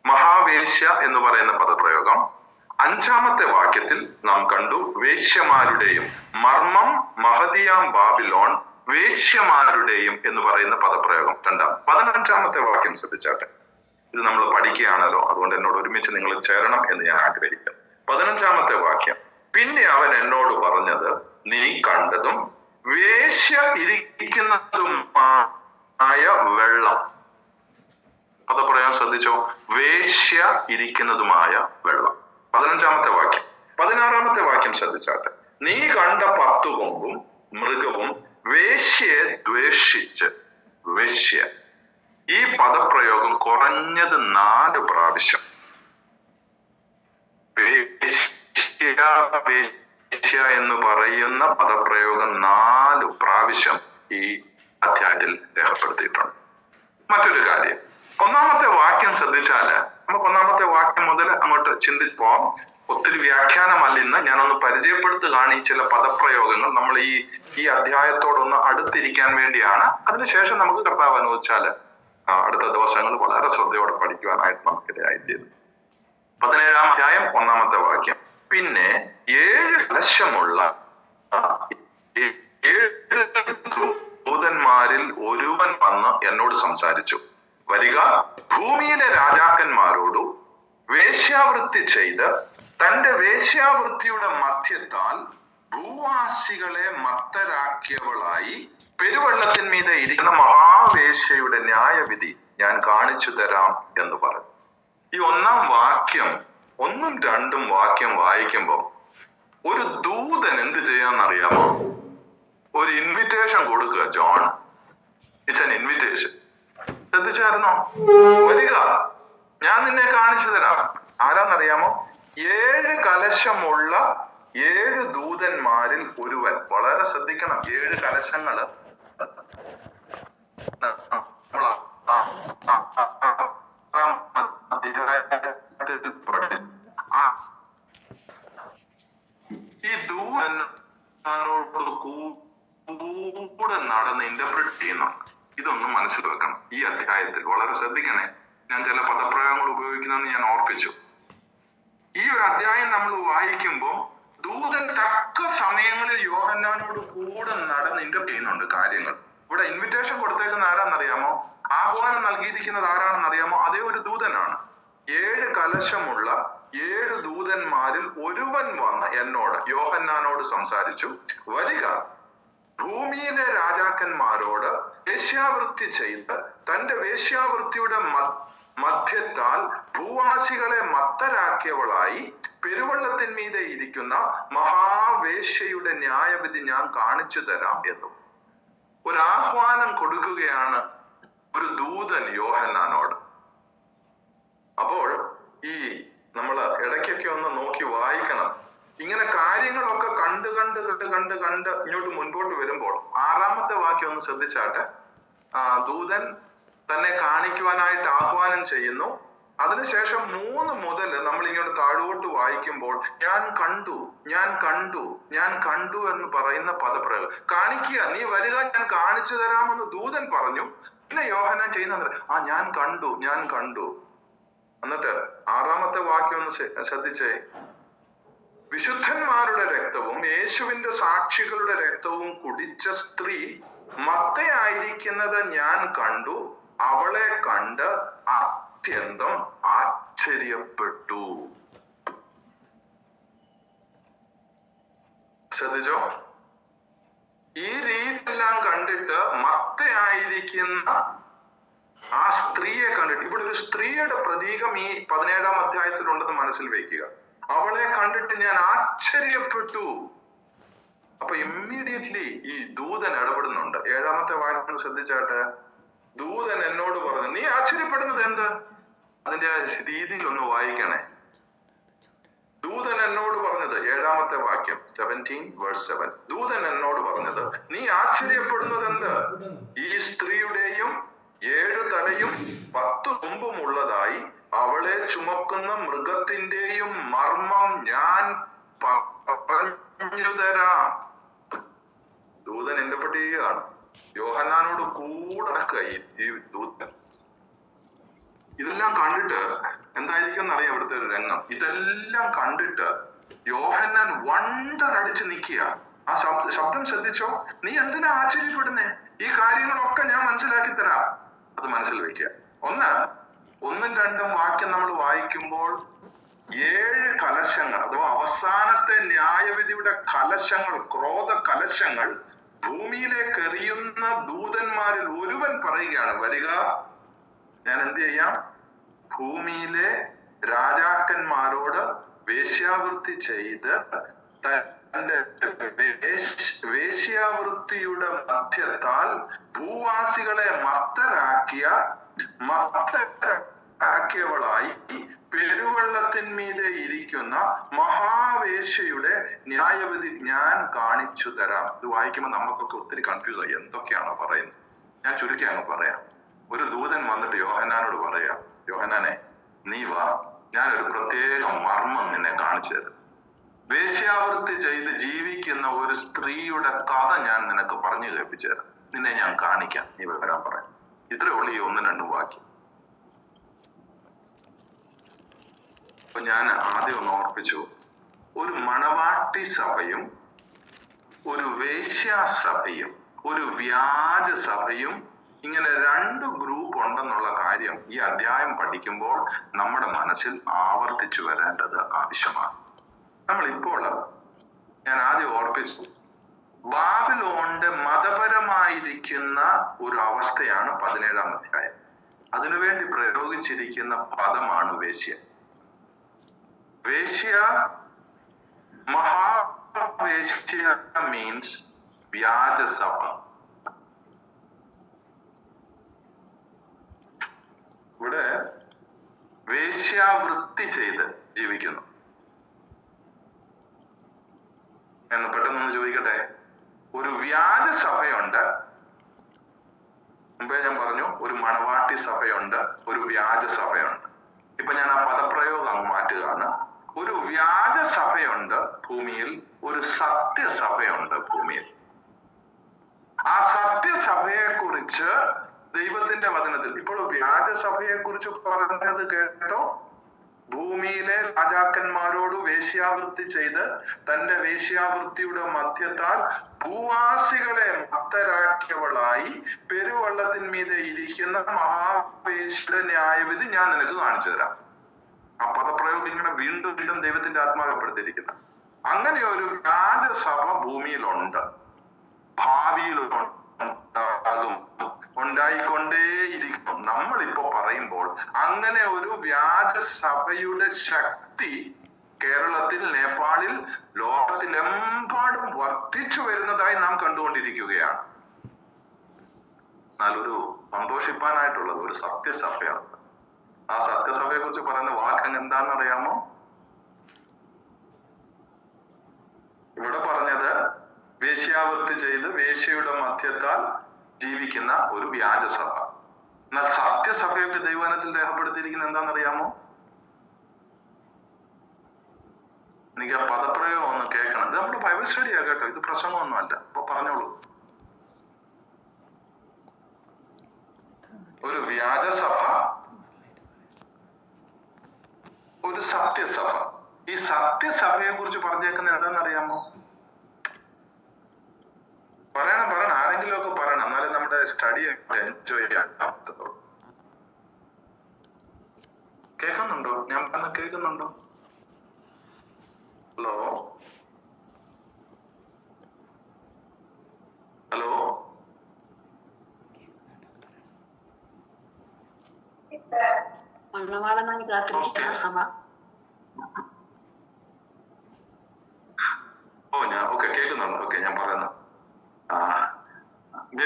മഹാവേശ്യ എന്ന് പറയുന്ന പദപ്രയോഗം. 5-ാമത്തെ വാക്യത്തിൽ നാം കണ്ടു വേശ്യമാരുടെയും, മർമ്മം മഹദിയാം ബാബിലോൺ വേശ്യമാരുടെയും എന്ന് പറയുന്ന പദപ്രയോഗം 2-ാം. 15-ാമത്തെ വാക്യം ശ്രദ്ധിച്ചാട്ടെ. ഇത് നമ്മൾ പഠിക്കുകയാണല്ലോ, അതുകൊണ്ട് എന്നോട് ഒരുമിച്ച് നിങ്ങൾ ചേരണം എന്ന് ഞാൻ ആഗ്രഹിക്കുന്നു. 15-ാമത്തെ വാക്യം. പിന്നെ അവൻ എന്നോട് പറഞ്ഞത്, നീ കണ്ടതും വേശ്യ ഇരിക്കുന്നതുമായ വെള്ളം. പദപ്രയോഗം ശ്രദ്ധിച്ചോ? വേശ്യ ഇരിക്കുന്നതുമായ വെള്ളം. 15-ാമത്തെ വാക്യം. 16-ാമത്തെ വാക്യം ശ്രദ്ധിച്ചാട്ടെ. നീ കണ്ട 10 കൊമ്പും മൃഗവും വേശ്യയെ ദ്വേഷിച്ച്. വേശ്യ, ഈ പദപ്രയോഗം കുറഞ്ഞത് 4 പ്രാവശ്യം വേശ്യ എന്ന് പറയുന്ന പദപ്രയോഗം 4 പ്രാവശ്യം ഈ അധ്യായത്തിൽ രേഖപ്പെടുത്തിയിട്ടുണ്ട്. മറ്റൊരു കാര്യം, 1-ാമത്തെ വാക്യം ശ്രദ്ധിച്ചാല് നമുക്ക് 1-ാമത്തെ വാക്യം മുതൽ അങ്ങോട്ട് ചിന്തിപ്പോം. ഒത്തിരി വ്യാഖ്യാനമല്ല ഇന്ന്, ഞാനൊന്ന് പരിചയപ്പെടുത്തുകയാണ് ഈ ചില പദപ്രയോഗങ്ങൾ. നമ്മൾ ഈ അധ്യായത്തോടൊന്ന് അടുത്തിരിക്കാൻ വേണ്ടിയാണ്. അതിനുശേഷം നമുക്ക് കർത്താവ് അനുവദിച്ചാല് അടുത്ത ദിവസങ്ങൾ വളരെ ശ്രദ്ധയോടെ പഠിക്കുവാനായിട്ട് നമുക്കിടയായിത്തീരും. 17-ാം അധ്യായം 1-ാമത്തെ വാക്യം. പിന്നെ 7 കലശമുള്ള 7 ദൂതന്മാരിൽ ഒരുവൻ വന്ന് എന്നോട് സംസാരിച്ചു. വരിക, ഭൂമിയിലെ രാജാക്കന്മാരോടു വേശ്യാവൃത്തി ചെയ്ത് തന്റെ വേശ്യാവൃത്തിയുടെ മധ്യത്താൽ ഭൂവാസികളെ മത്തരാക്കിയവളായി പെരുവെള്ളത്തിന്മീതെ ഇരിക്കുന്ന മഹാവേശ്യയുടെ ന്യായവിധി ഞാൻ കാണിച്ചു തരാം എന്ന് പറഞ്ഞു. ഈ 1-ാം വാക്യം 1ഉം 2ഉം വാക്യം വായിക്കുമ്പോ ഒരു ദൂതൻ എന്ത് ചെയ്യാന്നറിയാമോ? ഒരു ഇൻവിറ്റേഷൻ കൊടുക്കുക. John, it's an invitation. ശ്രദ്ധിച്ചായിരുന്നോ? വരിക, ഞാൻ നിന്നെ കാണിച്ചു തരാം. ആരാന്നറിയാമോ? 7 കലശമുള്ള 7 ദൂതന്മാരിൽ ഒരുവൻ. വളരെ ശ്രദ്ധിക്കണം. 7 കലശങ്ങള് ഈ ദൂതനോട് കൂടെ നടന്ന് ഇന്റർപ്രറ്റ് ചെയ്യുന്നുണ്ട്. ഇതൊന്നും മനസ്സിൽ വെക്കണം. ഈ അധ്യായത്തിൽ വളരെ ശ്രദ്ധിക്കണേ. ഞാൻ ചില പദപ്രയോഗങ്ങൾ ഉപയോഗിക്കുന്നതെന്ന് ഞാൻ ഓർപ്പിച്ചു. ഈ ഒരു അധ്യായം നമ്മൾ വായിക്കുമ്പോൾ ദൂതൻ തക്ക സമയങ്ങളിൽ യോഹന്നാനോട് കൂടെ നടന്ന് ഇന്റർപ്രറ്റ് ചെയ്യുന്നുണ്ട് കാര്യങ്ങൾ. ഇവിടെ ഇൻവിറ്റേഷൻ കൊടുത്തേക്കുന്ന ആരാന്നറിയാമോ? ആഹ്വാനം നൽകിയിരിക്കുന്നത് ആരാണെന്നറിയാമോ? അതേ ഒരു ദൂതനാണ്. 7 കലശമുള്ള 7 ദൂതന്മാരിൽ ഒരുവൻ വന്ന് എന്നോട്, യോഹന്നാനോട് സംസാരിച്ചു. വരിക, ഭൂമിയിലെ രാജാക്കന്മാരോട് വേശ്യാവൃത്തി ചെയ്ത് തന്റെ വേശ്യാവൃത്തിയുടെ മധ്യത്താൽ ഭൂവാസികളെ മത്തരാക്കിയവളായി പെരുവെള്ളത്തിന്മീതെ ഇരിക്കുന്ന മഹാവേശ്യയുടെ ന്യായവിധി ഞാൻ കാണിച്ചു തരാം എന്നും ഒരാഹ്വാനം കൊടുക്കുകയാണ് ഒരു ദൂതൻ യോഹന്നാനോട്. അപ്പോൾ ഈ നമ്മള് ഇടയ്ക്കൊക്കെ ഒന്ന് നോക്കി വായിക്കണം. ഇങ്ങനെ കാര്യങ്ങളൊക്കെ കണ്ട് ഇങ്ങോട്ട് മുൻപോട്ട് വരുമ്പോൾ 6-ാമത്തെ വാക്യം ഒന്ന് ശ്രദ്ധിച്ചാട്ടെ. ദൂതൻ തന്നെ കാണിക്കുവാനായിട്ട് ആഹ്വാനം ചെയ്യുന്നു. അതിനുശേഷം 3 മുതൽ നമ്മൾ ഇങ്ങോട്ട് താഴോട്ട് വായിക്കുമ്പോൾ ഞാൻ കണ്ടു എന്ന് പറയുന്ന പദപ്രയോഗം. കാണിക്കുക, നീ വരിക, ഞാൻ കാണിച്ചു തരാമെന്ന് ദൂതൻ പറഞ്ഞു. പിന്നെ യോഹന്നാൻ ചെയ്യുന്നത് ഞാൻ കണ്ടു. എന്നിട്ട് 6-ാമത്തെ വാക്യം ഒന്ന് ശ്രദ്ധിച്ചേ. വിശുദ്ധന്മാരുടെ രക്തവും യേശുവിന്റെ സാക്ഷികളുടെ രക്തവും കുടിച്ച സ്ത്രീ മത്തയായിരിക്കുന്നത് ഞാൻ കണ്ടു. അവളെ കണ്ട് അത്യന്തം ആശ്ചര്യപ്പെട്ടു. ശ്രദ്ധിച്ചോ? ഈ രീതിയെല്ലാം കണ്ടിട്ട് മത്തയായിരിക്കുന്ന ആ സ്ത്രീയെ കണ്ടിട്ട്, ഇവിടെ ഒരു സ്ത്രീയുടെ പ്രതീകം ഈ 17-ാം അധ്യായത്തിലുണ്ടെന്ന് മനസ്സിൽ വെക്കുക. അവളെ കണ്ടിട്ട് ഞാൻ ആശ്ചര്യപ്പെട്ടു. അപ്പൊ ഇമ്മീഡിയറ്റ്ലി ഈ ദൂതൻ ഇടപെടുന്നുണ്ട്. 7-ാമത്തെ വാക്യം ശ്രദ്ധിച്ചാട്ടെ. ദൂതൻ എന്നോട് പറഞ്ഞു. നീ ആശ്ചര്യപ്പെടുന്നത് എന്ത്? അതിന്റെ രീതിയിൽ ഒന്ന് വായിക്കണേ. ദൂതൻ എന്നോട് പറഞ്ഞത് 7-ാമത്തെ വാക്യം 17:7. ദൂതൻ എന്നോട് പറഞ്ഞത്, നീ ആശ്ചര്യപ്പെടുന്നത് എന്ത്? ഈ സ്ത്രീയുടെയും 7 തലയും 10 കൊമ്പും ഉള്ളതായി അവളെ ചുമക്കുന്ന മൃഗത്തിന്റെയും മർമ്മം ഞാൻ പറഞ്ഞു തരാം. ദൂതൻ ഇന്റർപ്രറ്റ് ചെയ്യുകയാണ്. യോഹന്നാനോട് കൂടെ നടക്കുക ഈ ദൂതൻ. ഇതെല്ലാം കണ്ടിട്ട് എന്തായിരിക്കും എന്നറിയാം ഇവിടുത്തെ ഒരു രംഗം. ഇതെല്ലാം കണ്ടിട്ട് യോഹന്നാൻ വണ്ടർ അടിച്ച് നിൽക്കുക. ആ ശബ്ദം ശ്രദ്ധിച്ചോ? നീ എന്തിനാ ആശ്ചര്യപ്പെടുന്നേ? ഈ കാര്യങ്ങളൊക്കെ ഞാൻ മനസ്സിലാക്കി തരാം. അത് മനസ്സിൽ വെക്കുക. 1-ഉം 2ഉം വാക്യം നമ്മൾ വായിക്കുമ്പോൾ 7 കലശങ്ങൾ അഥവാ അവസാനത്തെ ന്യായവിധിയുടെ കലശങ്ങൾ, ക്രോധ കലശങ്ങൾ ഭൂമിയിലേക്ക് എറിയുന്ന ദൂതന്മാരിൽ ഒരുവൻ പറയുകയാണ്, വരിക, ഞാൻ എന്ത് ചെയ്യാം? ഭൂമിയിലെ രാജാക്കന്മാരോട് വേശ്യാവൃത്തി ചെയ്ത് വേശ്യാവൃത്തിയുടെ മധ്യത്താൽ ഭൂവാസികളെ മത്തരാക്കിയവളായി പെരുവെള്ളത്തിന്മീതെ ഇരിക്കുന്ന മഹാവേശ്യയുടെ ന്യായവിധി ഞാൻ കാണിച്ചു തരാം. ഇത് വായിക്കുമ്പോൾ നമുക്കൊക്കെ ഒത്തിരി കൺഫ്യൂസ് ആയി, എന്തൊക്കെയാണോ പറയുന്നത്. ഞാൻ ചുരുക്കി അങ്ങ് പറയാം. ഒരു ദൂതൻ വന്നിട്ട് യോഹന്നാനോട് പറയാം, യോഹന്നാനെ നീ വാ, ഞാനൊരു പ്രത്യേക മർമ്മം നിന്നെ കാണിച്ചു തരും. വേശ്യാവൃത്തി ചെയ്ത് ജീവിക്കുന്ന ഒരു സ്ത്രീയുടെ കഥ ഞാൻ നിനക്ക് പറഞ്ഞു കേൾപ്പിച്ചു തരാം, നിന്നെ ഞാൻ കാണിക്കാം, നീ വരാൻ പറയാം. ഇത്രേ ഉള്ളൂ ഈ 1-2 വാക്യം. അപ്പൊ ഞാൻ ആദ്യം ഒന്ന് ഓർപ്പിച്ചു, ഒരു മണവാട്ടി സഭയും ഒരു വേശ്യാസഭയും ഒരു വ്യാജ സഭയും ഇങ്ങനെ 2 ഗ്രൂപ്പ് ഉണ്ടെന്നുള്ള കാര്യം ഈ അധ്യായം പഠിക്കുമ്പോൾ നമ്മുടെ മനസ്സിൽ ആവർത്തിച്ചു വരേണ്ടത് ആവശ്യമാണ്. നമ്മളിപ്പോൾ ഞാൻ ആദ്യം ഓർപ്പിച്ചു, ബാബിലോണിന്റെ മതപരമായിരിക്കുന്ന ഒരു അവസ്ഥയാണ് 17-ാം അധ്യായം. അതിനുവേണ്ടി പ്രയോഗിച്ചിരിക്കുന്ന പദമാണ് വേശ്യ. വേശ്യ, മഹാവേശ്യ മീൻസ് വ്യാജസഭ. ഇവിടെ വേശ്യാവൃത്തി ചെയ്ത് ജീവിക്കുന്നു എന്ന് പെട്ടെന്നൊന്ന് ചോദിക്കട്ടെ. ഒരു വ്യാജ സഭയുണ്ട്, മുമ്പേ ഞാൻ പറഞ്ഞു, ഒരു മണവാട്ടി സഭയുണ്ട്, ഒരു വ്യാജ സഭയുണ്ട്. ഇപ്പൊ ഞാൻ ആ പദപ്രയോഗം അങ്ങ് മാറ്റുകയാണ്. ഒരു വ്യാജ സഭയുണ്ട് ഭൂമിയിൽ, ഒരു സത്യസഭയുണ്ട് ഭൂമിയിൽ. ആ സത്യസഭയെ കുറിച്ച് ദൈവത്തിന്റെ വചനത്തിൽ ഇപ്പോൾ വ്യാജ സഭയെ കുറിച്ച് പറഞ്ഞത് കേട്ടോ. ഭൂമിയിലെ രാജാക്കന്മാരോട് വേശ്യാവൃത്തി ചെയ്ത് തന്റെ വേശ്യാവൃത്തിയുടെ മധ്യത്താൽ ഭൂവാസികളെ മത്തരാക്കിയവളായി പെരുവെള്ളത്തിന്മീതെ ഇരിക്കുന്ന മഹാവേശ്യയുടെ ന്യായവിധി ഞാൻ നിനക്ക് കാണിച്ചു തരാം. ആ പദപ്രയോഗം ഇങ്ങനെ വീണ്ടും വീണ്ടും ദൈവത്തിന്റെ ആത്മാവപ്പെടുത്തിയിരിക്കുന്നത്. അങ്ങനെ ഒരു വ്യാജസഭ ഭൂമിയിലുണ്ട്, ഭാവിയിലുണ്ടാകും, ഉണ്ടായിക്കൊണ്ടേയിരിക്കും. നമ്മളിപ്പോ പറയുമ്പോൾ അങ്ങനെ ഒരു വ്യാജസഭയുടെ ശക്തി കേരളത്തിൽ, നേപ്പാളിൽ, ലോകത്തിലെമ്പാടും വർദ്ധിച്ചു വരുന്നതായി നാം കണ്ടുകൊണ്ടിരിക്കുകയാണ്. എന്നാൽ ഒരു സന്തോഷിപ്പാനായിട്ടുള്ളത് ഒരു സത്യസഭയാണ്. ആ സത്യസഭയെ കുറിച്ച് പറയുന്ന വാക്ക് എന്താണെന്ന് അറിയാമോ? ഇവിടെ പറഞ്ഞത് വേശ്യാവൃത്തി ചെയ്ത് വേശ്യയുടെ മധ്യത്താൽ ജീവിക്കുന്ന ഒരു വ്യാജസഭ. എന്നാൽ സത്യസഭയൊക്കെ ദൈവവചനത്തിൽ രേഖപ്പെടുത്തിയിരിക്കുന്നത് എന്താണെന്നറിയാമോ? എനിക്ക് ആ പദപ്രയോഗം ഒന്ന് കേൾക്കണം. ഇത് നമ്മുടെ ബൈബിൾ സ്റ്റഡിയാ കേട്ടോ, ഇത് പ്രസംഗമൊന്നും അല്ല. അപ്പൊ പറഞ്ഞോളൂ. ഒരു വ്യാജസഭ, ഒരു സത്യസഭ. ഈ സത്യസഭയെ കുറിച്ച് പറഞ്ഞേക്കുന്നത് എന്താണെന്നറിയാമോ? പറയണം, ആരെങ്കിലും ഒക്കെ പറയണം, എന്നാലും നമ്മുടെ സ്റ്റഡി എൻജോയ് ചെയ്യാൻ. കേൾക്കുന്നുണ്ടോ? ഞാൻ പറഞ്ഞ കേൾക്കുന്നുണ്ടോ? ഹലോ ഹലോ മണവാളനായി കാത്തിരിക്കുന്ന സഭ. ഞാൻ കേൾക്കുന്നുണ്ട്. ഞാൻ പറയുന്നു.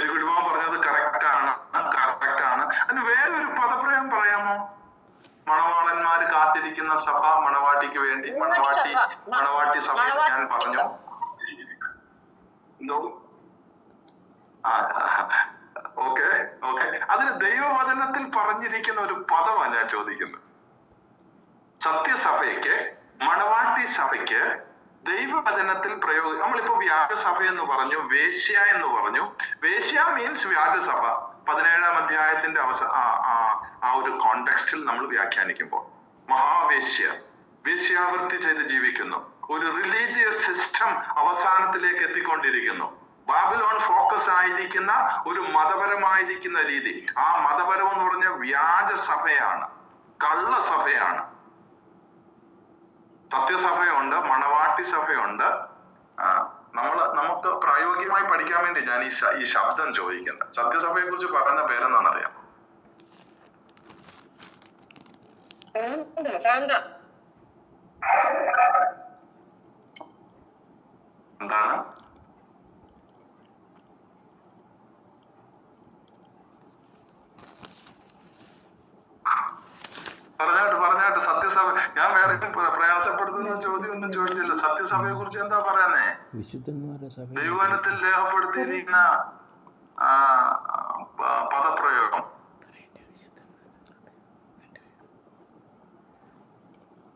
ഗുരുമാൻ പറഞ്ഞത് കറക്റ്റ് ആണ്. അതിന് വേറൊരു പദപ്രയോഗം പറയാമോ? മണവാളന്മാര് കാത്തിരിക്കുന്ന സഭ, മണവാട്ടിക്ക് വേണ്ടി, മണവാട്ടി സഭ ഞാൻ പറഞ്ഞു. എന്തോ? ഓക്കെ. അതിന് ദൈവവചനത്തിൽ പറഞ്ഞിരിക്കുന്ന ഒരു പദമാണ് ഞാൻ ചോദിക്കുന്നത്. സത്യസഭയ്ക്ക്, മണവാട്ടി സഭയ്ക്ക് ദൈവവചനത്തിൽ പ്രയോഗം. നമ്മളിപ്പോ വ്യാജസഭ എന്ന് പറഞ്ഞു, വേശ്യ എന്ന് പറഞ്ഞു. വേശ്യ മീൻസ് വ്യാജസഭ. 17-ാം അധ്യായത്തിന്റെ ആ ഒരു കോണ്ടെക്സ്റ്റിൽ നമ്മൾ വ്യാഖ്യാനിക്കുമ്പോൾ മഹാവേശ്യ, വേശ്യാവൃത്തി ചെയ്ത് ജീവിക്കുന്നു. ഒരു റിലീജിയസ് സിസ്റ്റം അവസാനത്തിലേക്ക് എത്തിക്കൊണ്ടിരിക്കുന്നു. ബാബിലോൺ ഫോക്കസ് ആയിരിക്കുന്ന ഒരു മതപരമായിരിക്കുന്ന രീതി. ആ മതപരം എന്ന് പറഞ്ഞ വ്യാജസഭയാണ്, കള്ളസഭയാണ്. സത്യസഭയുണ്ട്, മണവാട്ടി സഭയുണ്ട്. നമുക്ക് പ്രായോഗികമായി പഠിക്കാൻ വേണ്ടി ഞാൻ ഈ ശബ്ദം ചോദിക്കുന്നത്. സത്യസഭയെ കുറിച്ച് പറയുന്ന പേരെന്താണെന്നറിയാം? പറയട്ടെ. സത്യസഭ, ഞാൻ വേറെ പ്രയാസപ്പെടുത്തുന്ന ചോദ്യം ഒന്നും ചോദിച്ചില്ല. സത്യസഭയെ കുറിച്ച് എന്താ പറയുന്നേ? ദൈവവചനത്തിൽ രേഖപ്പെടുത്തിയിരിക്കുന്ന പദപ്രയോഗം,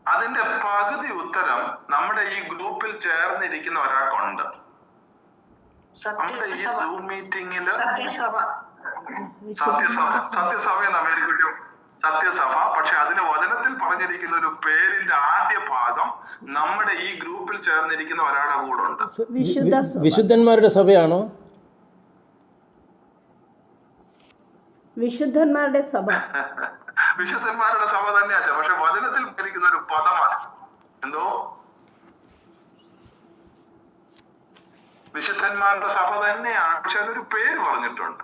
അതിന്റെ പകുതി ഉത്തരം നമ്മുടെ ഈ ഗ്രൂപ്പിൽ ചേർന്നിരിക്കുന്ന ഒരാൾക്കുണ്ട്. നമ്മുടെ ഈ സൂം മീറ്റിംഗില് സത്യസഭ എന്നറിയിക്കും, സത്യസഭ. പക്ഷെ അതിന് വചനത്തിൽ പറഞ്ഞിരിക്കുന്ന ഒരു പേരിന്റെ ആദ്യ ഭാഗം നമ്മുടെ ഈ ഗ്രൂപ്പിൽ ചേർന്നിരിക്കുന്ന ഒരാളുടെ കൂടെ ഉണ്ട്. വിശുദ്ധന്മാരുടെ സഭയാണോ? വിശുദ്ധന്മാരുടെ സഭ. വിശുദ്ധന്മാരുടെ സഭ തന്നെയാ, പക്ഷെ വചനത്തിൽ പറഞ്ഞിരിക്കുന്ന ഒരു പദമാണ്. എന്തോ വിശുദ്ധന്മാരുടെ സഭ തന്നെയാണ്, പക്ഷെ അതൊരു പേര് പറഞ്ഞിട്ടുണ്ട്.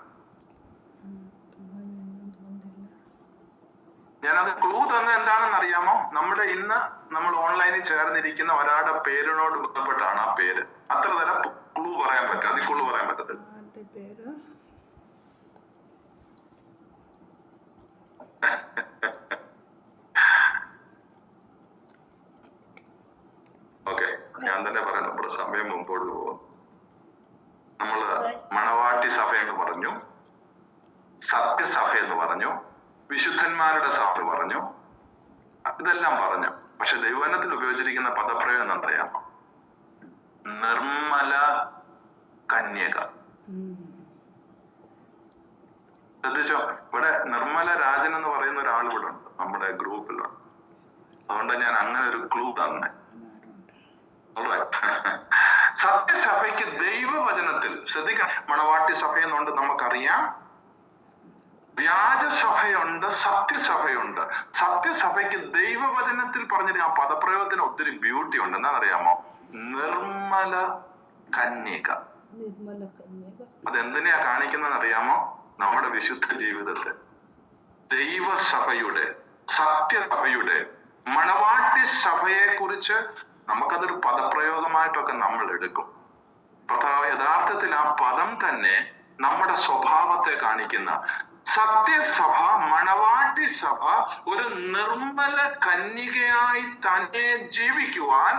ഞാനത് ക്ലൂ തന്നെ എന്താണെന്ന് അറിയാമോ? നമ്മുടെ ഇന്ന് നമ്മൾ ഓൺലൈനിൽ ചേർന്നിരിക്കുന്ന ഒരാളുടെ പേരിനോട് ബന്ധപ്പെട്ടാണ് ആ പേര്. അത്ര തരം ക്ലൂ പറയാൻ പറ്റും, അതിൽ ക്ലൂ പറയാൻ പറ്റത്തില്ല. ഓക്കെ, ഞാൻ തന്നെ പറയാം. നമ്മുടെ സമയം മുമ്പോട്ട് പോകും. നമ്മള് മണവാട്ടി സഭ എന്ന് പറഞ്ഞു, സത്യസഭ എന്ന് പറഞ്ഞു, വിശുദ്ധന്മാരുടെ സഭ പറഞ്ഞു, ഇതെല്ലാം പറഞ്ഞു. പക്ഷെ ദൈവവചനത്തിൽ ഉപയോഗിച്ചിരിക്കുന്ന പദപ്രയോഗം എന്നറിയാമോ? നിർമ്മല കന്യക. ശ്രദ്ധിച്ചോ? ഇവിടെ നിർമ്മല രാജൻ എന്ന് പറയുന്ന ഒരാൾ ഇവിടെ ഉണ്ട്, നമ്മുടെ ഗ്രൂപ്പിലുണ്ട്. അതുകൊണ്ട് ഞാൻ അങ്ങനെ ഒരു ക്ലൂ തന്നെ. സത്യസഭയ്ക്ക് ദൈവവചനത്തിൽ, ശ്രദ്ധിക്കണം, മണവാട്ടി സഭയെന്നുണ്ട് നമുക്കറിയാം, വ്യാജസഭയുണ്ട്, സത്യസഭയുണ്ട്. സത്യസഭയ്ക്ക് ദൈവവചനത്തിൽ പറഞ്ഞിട്ട് ആ പദപ്രയോഗത്തിന് ഒത്തിരി ബ്യൂട്ടി ഉണ്ട്. എന്താണെന്നറിയാമോ? നിർമ്മല കന്യക. അതെന്തിനാ കാണിക്കുന്നതെന്ന് അറിയാമോ? നമ്മുടെ വിശുദ്ധ ജീവിതത്തെ ദൈവസഭയുടെ, സത്യസഭയുടെ, മണവാട്ടി സഭയെ കുറിച്ച് നമുക്കതൊരു പദപ്രയോഗമായിട്ടൊക്കെ നമ്മൾ എടുക്കും. യഥാർത്ഥത്തിൽ ആ പദം തന്നെ നമ്മുടെ സ്വഭാവത്തെ കാണിക്കുന്ന സത്യസഭ, മണവാട്ടി സഭ ഒരു നിർമ്മല കന്യകയായി തന്നെ ജീവിക്കുവാൻ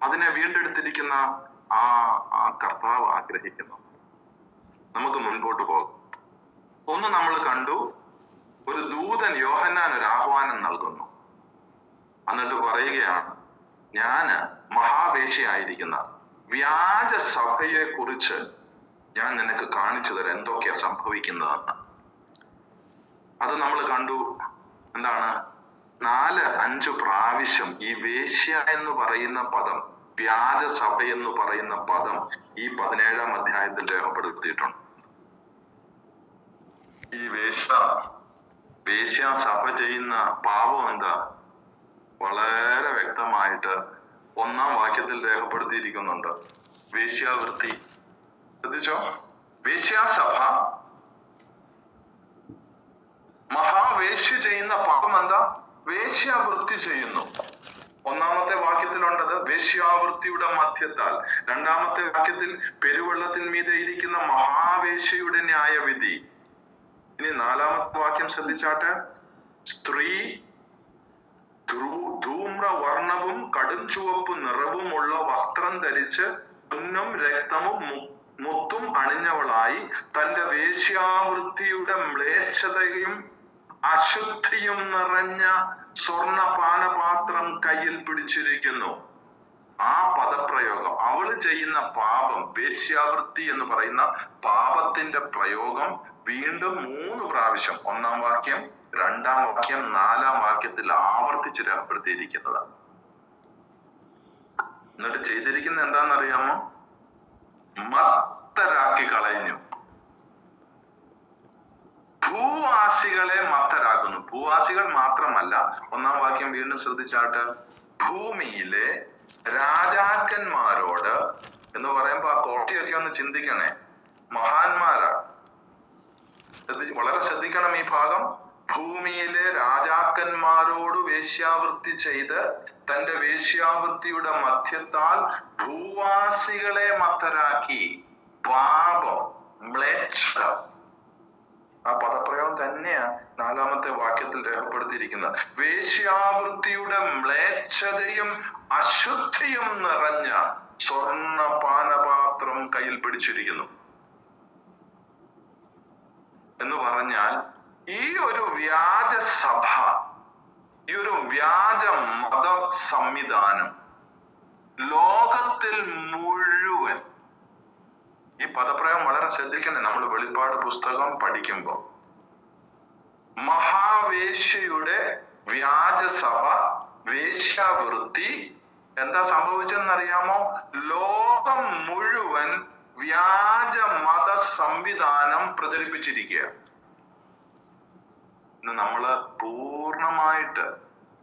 അതിനെ വീണ്ടെടുത്തിരിക്കുന്ന ആ കർത്താവ് ആഗ്രഹിക്കുന്നു. നമുക്ക് മുൻപോട്ട് പോകാം. ഒന്ന് നമ്മൾ കണ്ടു, ഒരു ദൂതൻ യോഹന്നാൻ ഒരു ആഹ്വാനം നൽകുന്നു. എന്നിട്ട് പറയുകയാണ്, ഞാന് മഹാവേശിയായിരിക്കുന്ന വ്യാജ സഭയെ കുറിച്ച് ഞാൻ നിനക്ക് കാണിച്ചു തരാം എന്തൊക്കെയാ സംഭവിക്കുന്നതെന്ന്. അത് നമ്മൾ കണ്ടു. എന്താണ്? 4-5 പ്രാവശ്യം ഈ വേശ്യ എന്ന് പറയുന്ന പദം, വ്യാജ സഭ എന്ന് പറയുന്ന പദം ഈ 17-ാം അധ്യായത്തിൽ രേഖപ്പെടുത്തിയിട്ടുണ്ട്. ഈ വേശ്യ സഭ ചെയ്യുന്ന പാപം എന്താ? വളരെ വ്യക്തമായിട്ട് 1-ാം വാക്യത്തിൽ രേഖപ്പെടുത്തിയിരിക്കുന്നുണ്ട്. വേശ്യാവൃത്തി. ശ്രദ്ധിച്ചോ? വേശ്യാസഭ മഹാവേശ്യ ചെയ്യുന്ന പാപം എന്താ? വേശ്യാവൃത്തി ചെയ്യുന്നു. 1-ാമത്തെ വാക്യത്തിലുണ്ടത് വേശ്യാവൃത്തിയുടെ മധ്യത്താൽ. 2-ാമത്തെ വാക്യത്തിൽ പെരുവെള്ളത്തിന്മീതെ ഇരിക്കുന്ന മഹാവേശ്യയുടെ ന്യായവിധി. ഇനി 4-ാമത്തെ വാക്യം ശ്രദ്ധിച്ചാട്ടെ. സ്ത്രീ ധൂമ്രവർണ്ണവും കടും ചുവപ്പ് നിറവുമുള്ള വസ്ത്രം ധരിച്ച് പൊന്നും രക്തവും മുത്തും അണിഞ്ഞവളായി തന്റെ വേശ്യാവൃത്തിയുടെ മ്ലേച്ഛതയും അശുദ്ധിയും നിറഞ്ഞ സ്വർണ്ണ പാനപാത്രം കയ്യിൽ പിടിച്ചിരിക്കുന്നു. ആ പദപ്രയോഗം, അവള് ചെയ്യുന്ന പാപം, വേശ്യാവൃത്തി എന്ന് പറയുന്ന പാപത്തിന്റെ പ്രയോഗം വീണ്ടും 3 പ്രാവശ്യം 1-ാം വാക്യം, 2-ാം വാക്യം, 4-ാം വാക്യത്തിൽ ആവർത്തിച്ച് രേഖപ്പെടുത്തിയിരിക്കുന്നതാണ്. എന്നിട്ട് ചെയ്തിരിക്കുന്നത് എന്താണെന്നറിയാമോ? മത്തരാക്കി കളഞ്ഞു. ഭൂവാസികളെ മത്തരാക്കുന്നു. ഭൂവാസികൾ മാത്രമല്ല, 1-ാം വാക്യം വീണ്ടും ശ്രദ്ധിച്ചാട്ട്, ഭൂമിയിലെ രാജാക്കന്മാരോട് എന്ന് പറയുമ്പോ ആ കോട്ടയൊക്കെ ഒന്ന് ചിന്തിക്കണേ. മഹാന്മാരാണ്. വളരെ ശ്രദ്ധിക്കണം ഈ ഭാഗം. ഭൂമിയിലെ രാജാക്കന്മാരോട് വേശ്യാവൃത്തി ചെയ്ത് തന്റെ വേശ്യാവൃത്തിയുടെ മധ്യത്താൽ ഭൂവാസികളെ മത്തരാക്കി. പാപം, മ്ലേച്ഛത. ആ പദപ്രയോഗം തന്നെയാ 4-ാമത്തെ വാക്യത്തിൽ രേഖപ്പെടുത്തിയിരിക്കുന്നത്. വേശ്യാവൃത്തിയുടെ മ്ലേച്ഛതയും അശുദ്ധിയും നിറഞ്ഞ സ്വർണ്ണ പാനപാത്രം കയ്യിൽ പിടിച്ചിരിക്കുന്നു എന്ന് പറഞ്ഞാൽ ഈ ഒരു വ്യാജ സഭ, ഈ ഒരു വ്യാജ മത സംവിധാനം ലോകത്തിൽ മുഴുവൻ, ഈ പദപ്രയോഗം വളരെ ശ്രദ്ധിക്കണേ. നമ്മൾ വെളിപ്പാട് പുസ്തകം പഠിക്കുമ്പോൾ മഹാവേശ്യയുടെ വ്യാജസഭ, വേശ്യാവൃത്തി എന്താ സംഭവിച്ചെന്നറിയാമോ? ലോകം മുഴുവൻ വ്യാജ മത സംവിധാനം പ്രചരിപ്പിച്ചിരിക്കുക. ഇന്ന് നമ്മള് പൂർണ്ണമായിട്ട്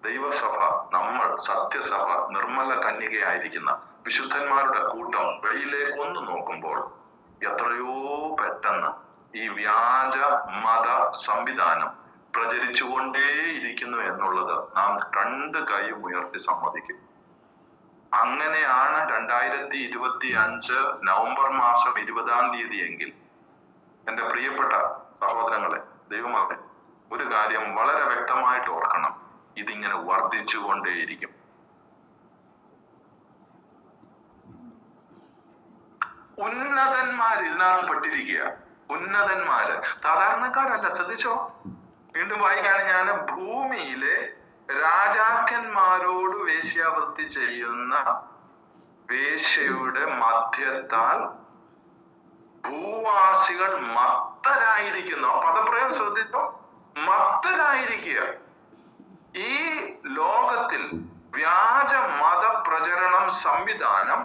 ദൈവസഭ, നമ്മൾ സത്യസഭ, നിർമ്മല കന്യകയായിരിക്കുന്ന വിശുദ്ധന്മാരുടെ കൂട്ടം വെളിയിലേക്ക് ഒന്ന് നോക്കുമ്പോൾ എത്രയോ പെട്ടെന്ന് ഈ വ്യാജ മത സംവിധാനം പ്രചരിച്ചുകൊണ്ടേയിരിക്കുന്നു എന്നുള്ളത് നാം 2 കൈയും ഉയർത്തി സമ്മതിക്കും. അങ്ങനെയാണ് 2025 നവംബർ മാസം 20-ാം തീയതി എങ്കിൽ എൻ്റെ പ്രിയപ്പെട്ട സഹോദരങ്ങളെ, ദൈവമേ, ഒരു കാര്യം വളരെ വ്യക്തമായിട്ട് ഓർക്കണം, ഇതിങ്ങനെ വർദ്ധിച്ചുകൊണ്ടേയിരിക്കും. ഉന്നതന്മാർ ഇതിനകത്ത് പെട്ടിരിക്കുക. ഉന്നതന്മാര് സാധാരണക്കാരല്ല. ശ്രദ്ധിച്ചോ, വീണ്ടും വായിക്കാണ് ഞാൻ. ഭൂമിയിലെ രാജാക്കന്മാരോട് വേശ്യാവൃത്തി ചെയ്യുന്ന വേശ്യയുടെ മധ്യത്താൽ ഭൂവാസികൾ മത്തരായിരിക്കുന്നു. പദപ്രയോഗം ശ്രദ്ധിച്ചോ, മത്തരായിരിക്കുക. ഈ ലോകത്തിൽ വ്യാജ മത പ്രചരണം സംവിധാനം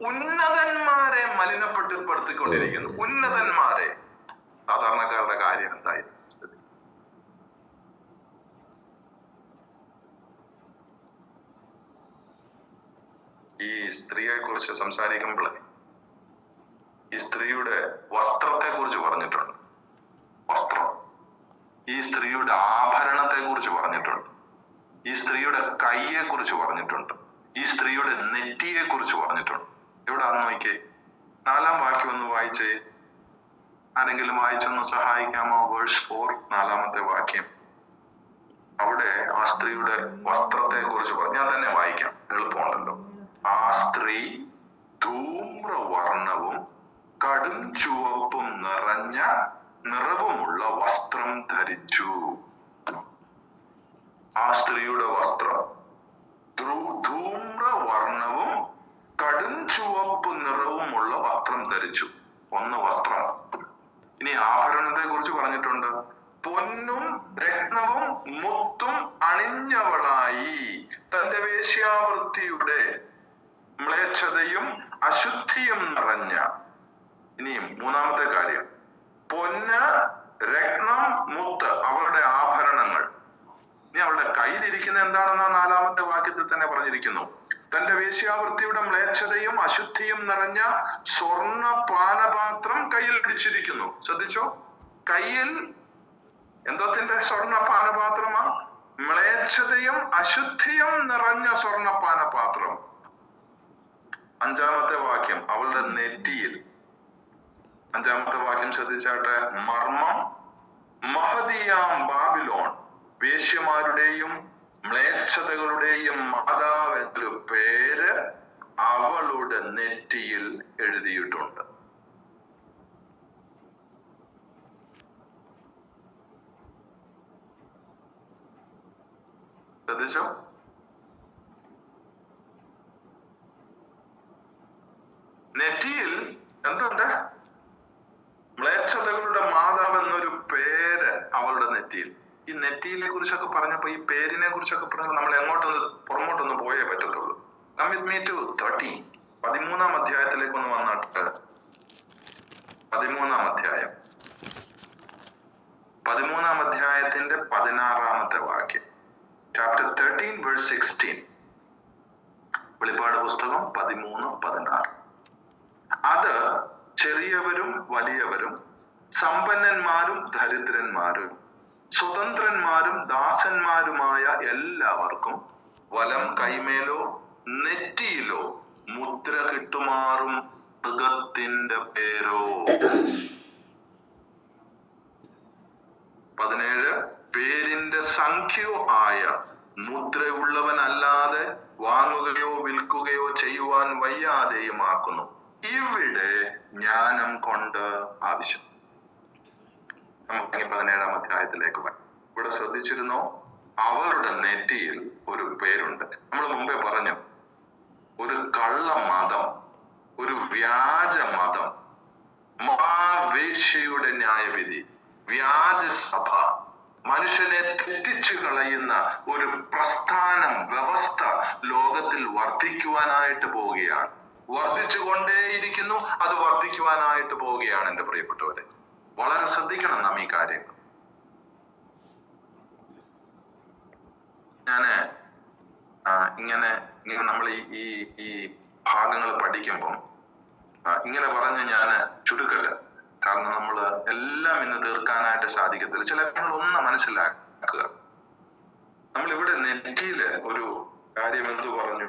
ഉന്നതന്മാരെ മലിനപ്പെടുത്തിക്കൊണ്ടിരിക്കുന്നു. ഉന്നതന്മാരെ. സാധാരണക്കാരുടെ കാര്യം എന്തായിരുന്നു? ഈ സ്ത്രീയെ കുറിച്ച് സംസാരിക്കുമ്പോൾ ഈ സ്ത്രീയുടെ വസ്ത്രത്തെ കുറിച്ച് പറഞ്ഞിട്ടുണ്ട്. വസ്ത്രം. ഈ സ്ത്രീയുടെ ആഭരണത്തെ കുറിച്ച് പറഞ്ഞിട്ടുണ്ട്. ഈ സ്ത്രീയുടെ കൈയെ കുറിച്ച് പറഞ്ഞിട്ടുണ്ട്. ഈ സ്ത്രീയുടെ നെറ്റിയെ കുറിച്ച് പറഞ്ഞിട്ടുണ്ട്. എവിടാന്ന് നോക്കിയേ, 4-ാം വാക്യം ഒന്ന് വായിച്ചേ. ആരെങ്കിലും വായിച്ചൊന്ന് സഹായിക്കാമോ? വേഴ്സ് 4, 4-ാമത്തെ വാക്യം. അവിടെ ആ സ്ത്രീയുടെ വസ്ത്രത്തെ കുറിച്ച് പറഞ്ഞു. ഞാൻ തന്നെ വായിക്കാം, എളുപ്പമുണ്ടല്ലോ. ആ സ്ത്രീ ധൂമ്രവർണ്ണവും കടും ചുവപ്പും നിറഞ്ഞ നിറവുമുള്ള വസ്ത്രം ധരിച്ചു. ആ സ്ത്രീയുടെ വസ്ത്രം ധൂമ്രവർണ്ണവും കടും ചുവപ്പ് നിറവുമുള്ള വസ്ത്രം ധരിച്ചു. ഒന്ന് വസ്ത്രം. ഇനി ആഭരണത്തെ കുറിച്ച് പറഞ്ഞിട്ടുണ്ട്. പൊന്നും രത്നവും മുത്തും അണിഞ്ഞവളായി തന്റെ വേശ്യാവൃത്തിയുടെ മ്ലേച്ഛതയും അശുദ്ധിയും നിറഞ്ഞ. ഇനിയും 3-ാമത്തെ കാര്യം, പൊന്ന്, രത്നം, മുത്ത്, അവളുടെ ആഭരണങ്ങൾ. ഇനി അവളുടെ കയ്യിലിരിക്കുന്ന എന്താണെന്ന് 4-ാമത്തെ വാക്യത്തിൽ തന്നെ പറഞ്ഞിരിക്കുന്നു. തന്റെ വേശ്യാവൃത്തിയുടെ മ്ലേച്ഛതയും അശുദ്ധിയും നിറഞ്ഞ സ്വർണ്ണ പാനപാത്രം കയ്യിൽ പിടിച്ചിരിക്കുന്നു. ശ്രദ്ധിച്ചോ, കയ്യിൽ എന്തത്തിന്റെ സ്വർണ്ണ പാനപാത്രമാ? മ്ലേച്ഛതയും അശുദ്ധിയും നിറഞ്ഞ സ്വർണ്ണ പാനപാത്രം. 5-ാമത്തെ വാക്യം, അവളുടെ നെറ്റിയിൽ. 5-ാമത്തെ വാക്യം ശ്രദ്ധിച്ചാട്ടെ. മർമ്മം, മഹതിയാം ബാബിലോൺ, വേശ്യമാരുടെയും മ്ലേച്ഛതകളുടെയും മാതാവ് എന്നൊരു പേര് അവളുടെ നെറ്റിയിൽ എഴുതിയിട്ടുണ്ട്. ശ്രദ്ധിച്ചോ? നെറ്റിയിൽ എന്തുണ്ട്? മ്ലേച്ഛതകളുടെ മാതാവ് എന്നൊരു പേര് അവളുടെ നെറ്റിയിൽ. ഈ നെറ്റിയിലെ കുറിച്ചൊക്കെ പറഞ്ഞപ്പോ, ഈ പേരിനെ കുറിച്ചൊക്കെ പറഞ്ഞപ്പോ നമ്മൾ പുറമോട്ടൊന്ന് പോയേ പറ്റത്തുള്ളൂ. Come with me to 13. 13-ാം അധ്യായത്തിലേക്ക് ഒന്ന് വന്നിട്ട്, 13-ാം അധ്യായം, 13-ാം അധ്യായത്തിന്റെ 16-ാമത്തെ വാക്യം. Chapter 13 verse 16. വെളിപ്പാട് പുസ്തകം 13-16. അത് ചെറിയവരും വലിയവരും, സമ്പന്നന്മാരും ദരിദ്രന്മാരും, സ്വതന്ത്രന്മാരും ദാസന്മാരുമായ എല്ലാവർക്കും വലം കൈമേലോ നെറ്റിയിലോ മുദ്ര കിട്ടുമാറും മൃഗത്തിന്റെ പേരോ. 17 പേരിന്റെ സംഖ്യയോ ആയ മുദ്രയുള്ളവനല്ലാതെ വാങ്ങുകയോ വിൽക്കുകയോ ചെയ്യുവാൻ വയ്യാതെയുമാക്കുന്നു. ഇവിടെ ജ്ഞാനം കൊണ്ട് ആവശ്യം. നമുക്ക് 17-ാം അധ്യായത്തിലേക്ക് പോകാം. ഇവിടെ ശ്രദ്ധിച്ചിരുന്നോ? അവരുടെ നെറ്റിയിൽ ഒരു പേരുണ്ട്. നമ്മൾ മുമ്പേ പറഞ്ഞു, ഒരു കള്ള മതം, ഒരു വ്യാജ മതം, മഹാവേശ്യയുടെ ന്യായവിധി, വ്യാജ സഭ, മനുഷ്യനെ തെറ്റിച്ചു കളയുന്ന ഒരു പ്രസ്ഥാനം, വ്യവസ്ഥ ലോകത്തിൽ വർദ്ധിക്കുവാനായിട്ട് പോവുകയാണ്. വർദ്ധിച്ചുകൊണ്ടേയിരിക്കുന്നു. അത് വർദ്ധിക്കുവാനായിട്ട് പോവുകയാണ്. എന്റെ പ്രിയപ്പെട്ടവരെ, വളരെ ശ്രദ്ധിക്കണം നാം ഈ കാര്യങ്ങൾ. ഇങ്ങനെ നമ്മൾ ഈ ഭാഗങ്ങൾ പഠിക്കുമ്പം ഇങ്ങനെ പറഞ്ഞ് ഞാൻ ചുരുക്കല്ല. കാരണം നമ്മൾ എല്ലാം ഇന്ന് തീർക്കാനായിട്ട് സാധിക്കത്തില്ല. ചില കാര്യങ്ങൾ ഒന്ന് മനസ്സിലാക്കുക. നമ്മളിവിടെ നെറ്റിയില് ഒരു കാര്യം എന്ത് പറഞ്ഞു?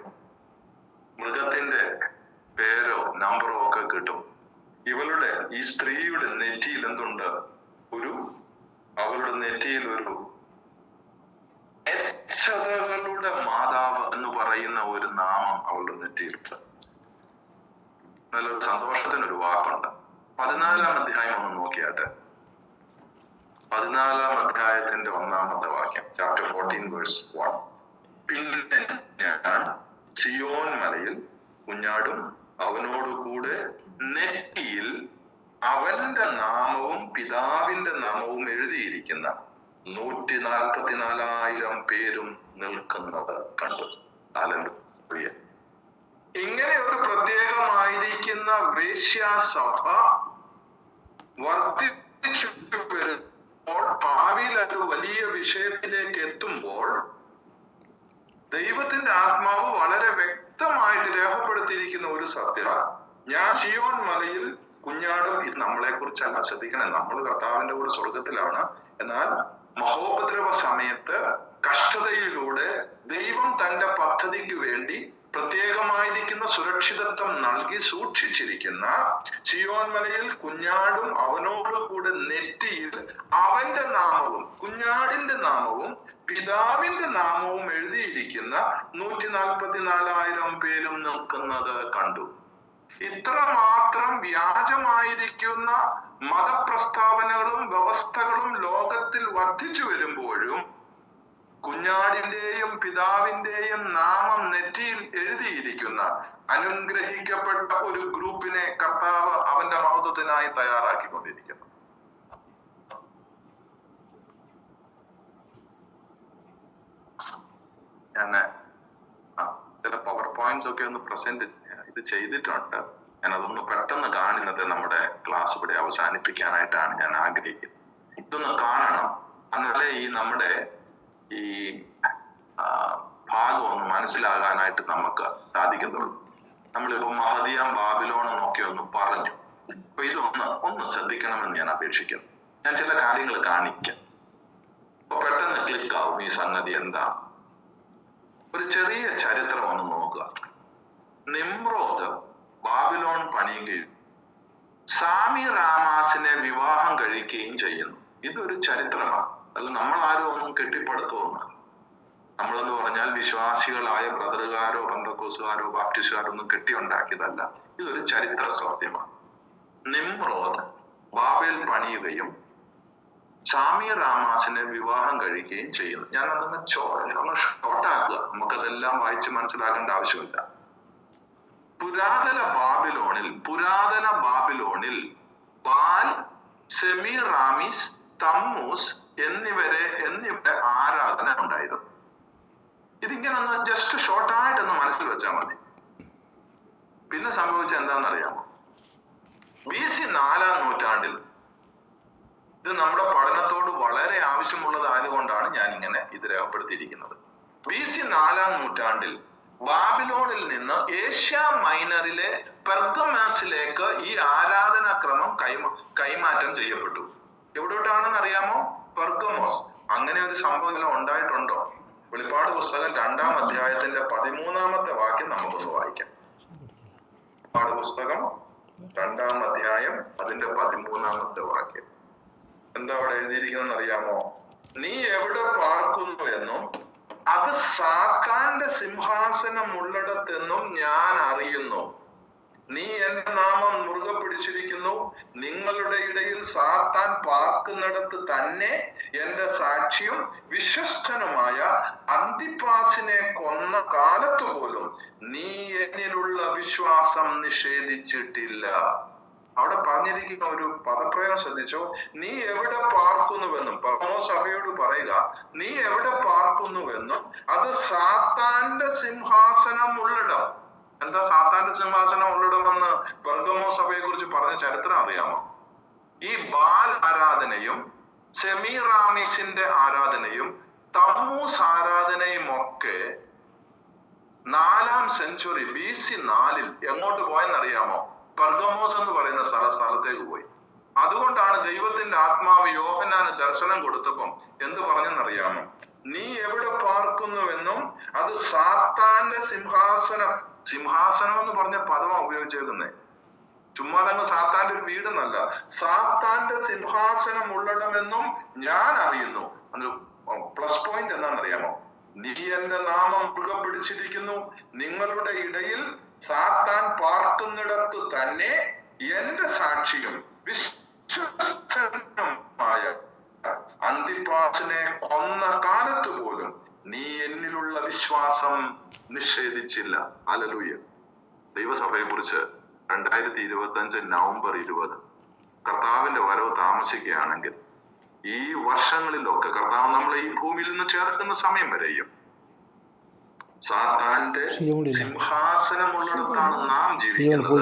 മൃഗത്തിന്റെ പേരോ നമ്പറോ ഒക്കെ കിട്ടും. ഇവളുടെ ഈ സ്ത്രീയുടെ നെറ്റിയിൽ എന്തുണ്ട്? അവളുടെ നെറ്റിയിൽ ഒരു ങ്ങളുടെ മാതാവ് എന്ന് പറയുന്ന ഒരു നാമം അവളുടെ നെറ്റിയിലുണ്ട്. നല്ലൊരു സന്തോഷത്തിനൊരു വാക്കുണ്ട്. 14-ാം അധ്യായം ഒന്ന് നോക്കിയാട്ടെ. 14-ാം അധ്യായത്തിന്റെ 1-ാമത്തെ വാക്യം, ചാപ്റ്റർ 14 വേഴ്സ് 1. പിന്നെ ഞാൻ സിയോൻ മലയിൽ കുഞ്ഞാടും അവനോട് കൂടെ നെറ്റിയിൽ അവന്റെ നാമവും പിതാവിന്റെ നാമവും എഴുതിയിരിക്കുന്ന 144,000 പേരും നിൽക്കുന്നത് കണ്ടു. ഹല്ലേലൂയ. ഇങ്ങനെ ഒരു പ്രത്യേകമായിരിക്കുന്ന വേശ്യാസഭ വർദ്ധിച്ചു വരുമ്പോൾ, ഭാവിയിൽ ഒരു വലിയ വിഷയത്തിലേക്ക് എത്തുമ്പോൾ, ദൈവത്തിന്റെ ആത്മാവ് വളരെ വ്യക്തമായിട്ട് രേഖപ്പെടുത്തിയിരിക്കുന്ന ഒരു സത്യം, ഞാൻ സിയോൻ മലയിൽ കുഞ്ഞാടും. ഇത് നമ്മളെ കുറിച്ചല്ല, ശ്രദ്ധിക്കണം. നമ്മൾ കർത്താവിന്റെ കൂടെ സ്വർഗത്തിലാണ്. എന്നാൽ മഹോപദ്രവ സമയത്ത് കഷ്ടതയിലൂടെ ദൈവം തന്റെ പദ്ധതിക്ക് വേണ്ടി പ്രത്യേകമായിരിക്കുന്ന സുരക്ഷിതത്വം നൽകി സൂക്ഷിച്ചിരിക്കുന്ന സിയോൻ മലയിൽ കുഞ്ഞാടും അവനോട് കൂടെ നെറ്റിയിൽ അവന്റെ നാമവും കുഞ്ഞാടിന്റെ നാമവും പിതാവിന്റെ നാമവും എഴുതിയിരിക്കുന്ന 144,000 പേരും നിൽക്കുന്നത് കണ്ടു. ഇത്രമാത്രം വ്യാജമായിരിക്കുന്ന മതപ്രസ്താവനകളും വ്യവസ്ഥകളും ലോകത്തിൽ വർദ്ധിച്ചു വരുമ്പോഴും കുഞ്ഞാടിന്റെയും പിതാവിന്റെയും നാമം നെറ്റിയിൽ എഴുതിയിരിക്കുന്ന അനുഗ്രഹിക്കപ്പെട്ട ഒരു ഗ്രൂപ്പിനെ കർത്താവ് അവന്റെ മഹത്വത്തിനായി തയ്യാറാക്കിക്കൊണ്ടിരിക്കുന്നു. ഞാൻ ചില പവർ പോയിന്റ്സ് ഒക്കെ ഒന്ന് പ്രസന്റ് ഇത് ചെയ്തിട്ടുണ്ട്. ഞാൻ അതൊന്ന് പെട്ടെന്ന് കാണുന്നത് നമ്മുടെ ക്ലാസ് ഇവിടെ അവസാനിപ്പിക്കാനായിട്ടാണ് ഞാൻ ആഗ്രഹിക്കുന്നത്. ഇതൊന്ന് കാണണം, എന്നാലേ നമ്മുടെ ഈ ഭാഗം ഒന്ന് മനസ്സിലാകാനായിട്ട് നമുക്ക് സാധിക്കുന്നുള്ളൂ. നമ്മളിപ്പോ മഹദിയാം ബാബിലോൺ എന്നൊക്കെ ഒന്ന് പറഞ്ഞു. അപ്പൊ ഇതൊന്ന് ശ്രദ്ധിക്കണമെന്ന് ഞാൻ അപേക്ഷിക്കുന്നു. ഞാൻ ചില കാര്യങ്ങൾ കാണിക്കാം. അപ്പൊ പെട്ടെന്ന് ക്ലിക്ക് ആവും ഈ സംഗതി എന്താ. ഒരു ചെറിയ ചരിത്രം ഒന്ന് നോക്കുക. നിമ്രോദ് ബാബിലോൺ പണിയുകയും സാമിറാമാസിനെ വിവാഹം കഴിക്കുകയും ചെയ്യുന്നു. ഇതൊരു ചരിത്രമാണ്. അല്ല നമ്മളാരും ഒന്നും കെട്ടിപ്പടുത്തുവെന്നല്ല. നമ്മളെന്ന് പറഞ്ഞാൽ വിശ്വാസികളായ ബ്രദറുകാരോ പെന്തക്കോസുകാരോ ബാപ്റ്റിസ്റ്റുകാരോ ഒന്നും കെട്ടിയുണ്ടാക്കിയതല്ല. ഇതൊരു ചരിത്ര സത്യമാണ്. നിമ്രോദ് ബാബേൽ പണിയുകയും സാമിറാമാസിനെ വിവാഹം കഴിക്കുകയും ചെയ്യുന്നു. ഞാൻ അതൊന്ന് ഷോർട്ടാക്കുക. നമുക്കതെല്ലാം വായിച്ച് മനസ്സിലാക്കേണ്ട ആവശ്യമില്ല. പുരാതന ബാബിലോണിൽ ബാൽ, സെമിറാമിസ്, തമ്മൂസ് എന്നിവരുടെ ആരാധന ഉണ്ടായിരുന്നു. ഇതിങ്ങനെ ഒന്ന് ജസ്റ്റ് ഷോർട്ടായിട്ടൊന്ന് മനസ്സിൽ വെച്ചാൽ മതി. പിന്നെ സംഭവിച്ച എന്താണെന്നറിയാമോ? BC 4-ാം നൂറ്റാണ്ടിൽ, ഇത് നമ്മുടെ പഠനത്തോട് വളരെ ആവശ്യമുള്ളതായതുകൊണ്ടാണ് ഞാൻ ഇങ്ങനെ ഇത് രേഖപ്പെടുത്തിയിരിക്കുന്നത്. BC 4-ാം നൂറ്റാണ്ടിൽ ബാബിലോണിൽ നിന്ന് ഏഷ്യ മൈനറിലെ പെർഗമാസിലേക്ക് ഈ ആരാധനാക്രമം കൈമാറ്റം ചെയ്യപ്പെട്ടു. എവിടോട്ടാണെന്ന് അറിയാമോ? പെർഗമോസ്. അങ്ങനെ ഒരു സംഭവം ഉണ്ടായിട്ടുണ്ടോ? വെളിപ്പാട് പുസ്തകം 2-ാം അധ്യായത്തിന്റെ 13-ാമത്തെ വാക്യം നമുക്കൊന്ന് വായിക്കാം. വെളിപ്പാട് പുസ്തകം 2-ാം അധ്യായം അതിന്റെ 13-ാമത്തെ വാക്യം. എന്താ അവിടെ എഴുതിയിരിക്കുന്നതെന്ന് അറിയാമോ? നീ എവിടെ പാർക്കുന്നു എന്നും അത് സാത്താന്റെ സിംഹാസനം ഉള്ളിടത്തെന്നും ഞാൻ അറിയുന്നു. നീ എന്റെ നാമം മുറുകെ പിടിച്ചിരിക്കുന്നു. നിങ്ങളുടെ ഇടയിൽ സാത്താൻ പാർക്കുന്നിടത്ത് തന്നെ എന്റെ സാക്ഷിയും വിശ്വസ്തനുമായ അന്തിപ്പാസിനെ കൊന്ന കാലത്ത് പോലും നീ എന്നിലുള്ള വിശ്വാസം നിഷേധിച്ചിട്ടില്ല. അവിടെ പറഞ്ഞിരിക്കുന്ന ഒരു പദപ്രയോഗം ശ്രദ്ധിച്ചോ. നീ എവിടെ പാർക്കുന്നുവെന്നും, പർഗമോസ് സഭയോട് പറയുക, നീ എവിടെ പാർക്കുന്നുവെന്നും അത് സാത്താന്റെ സിംഹാസനം ഉള്ളിടം. എന്താ സാത്താന്റെ സിംഹാസനം ഉള്ളിടമെന്ന് പെർഗമോസ് സഭയെ കുറിച്ച് പറഞ്ഞ ചരിത്രം അറിയാമോ? ഈ ബാൽ ആരാധനയും സെമീറാമിസിന്റെ ആരാധനയും തമ്മൂസ് ആരാധനയും ഒക്കെ 4-ാം സെഞ്ചുറി BC 4 എങ്ങോട്ട് പോയെന്നറിയാമോ? പെർഗമോസ് എന്ന് പറയുന്ന സ്ഥലത്തേക്ക് പോയി. അതുകൊണ്ടാണ് ദൈവത്തിന്റെ ആത്മാവ് യോഹന്നാന് ദർശനം കൊടുത്തപ്പം എന്ത് പറഞ്ഞെന്നറിയാമോ? നീ എവിടെ പാർക്കുന്നുവെന്നും അത് സാത്താന്റെ സിംഹാസനം എന്ന് പറഞ്ഞ പദമാണ് ഉപയോഗിച്ചേക്കുന്നേ. ചുമ്മാതങ്ങ് സാത്താന്റെ ഒരു വീടെന്നല്ല, സാത്താന്റെ സിംഹാസനം ഉള്ളിടമെന്നും ഞാൻ അറിയുന്നു. അത് പ്ലസ് പോയിന്റ് എന്താണെന്നറിയാമോ? നീ എന്റെ നാമം മുറുകെ പിടിച്ചിരിക്കുന്നു. നിങ്ങളുടെ ഇടയിൽ സാത്താൻ പാർക്കുന്നിടത്ത് തന്നെ എന്റെ സാക്ഷിയും വിശ്വസ്തനുമായ അന്തിപ്പാസിനെ കൊന്ന കാലത്ത് പോലും നീ എന്നിലുള്ള വിശ്വാസം നിഷേധിച്ചില്ല. ഹല്ലേലൂയ. ദൈവസഭയെ കുറിച്ച് 2025 നവംബർ 20 കർത്താവിന്റെ വരവ് താമസിക്കുകയാണെങ്കിൽ ഈ വർഷങ്ങളിലൊക്കെ കർത്താവ് നമ്മളെ ഈ ഭൂമിയിൽ നിന്ന് ചേർക്കുന്ന സമയം വരെയും സാത്താന്റെ സിംഹാസനമുള്ളിടത്താണ് നാം ജീവിക്കുന്നത്.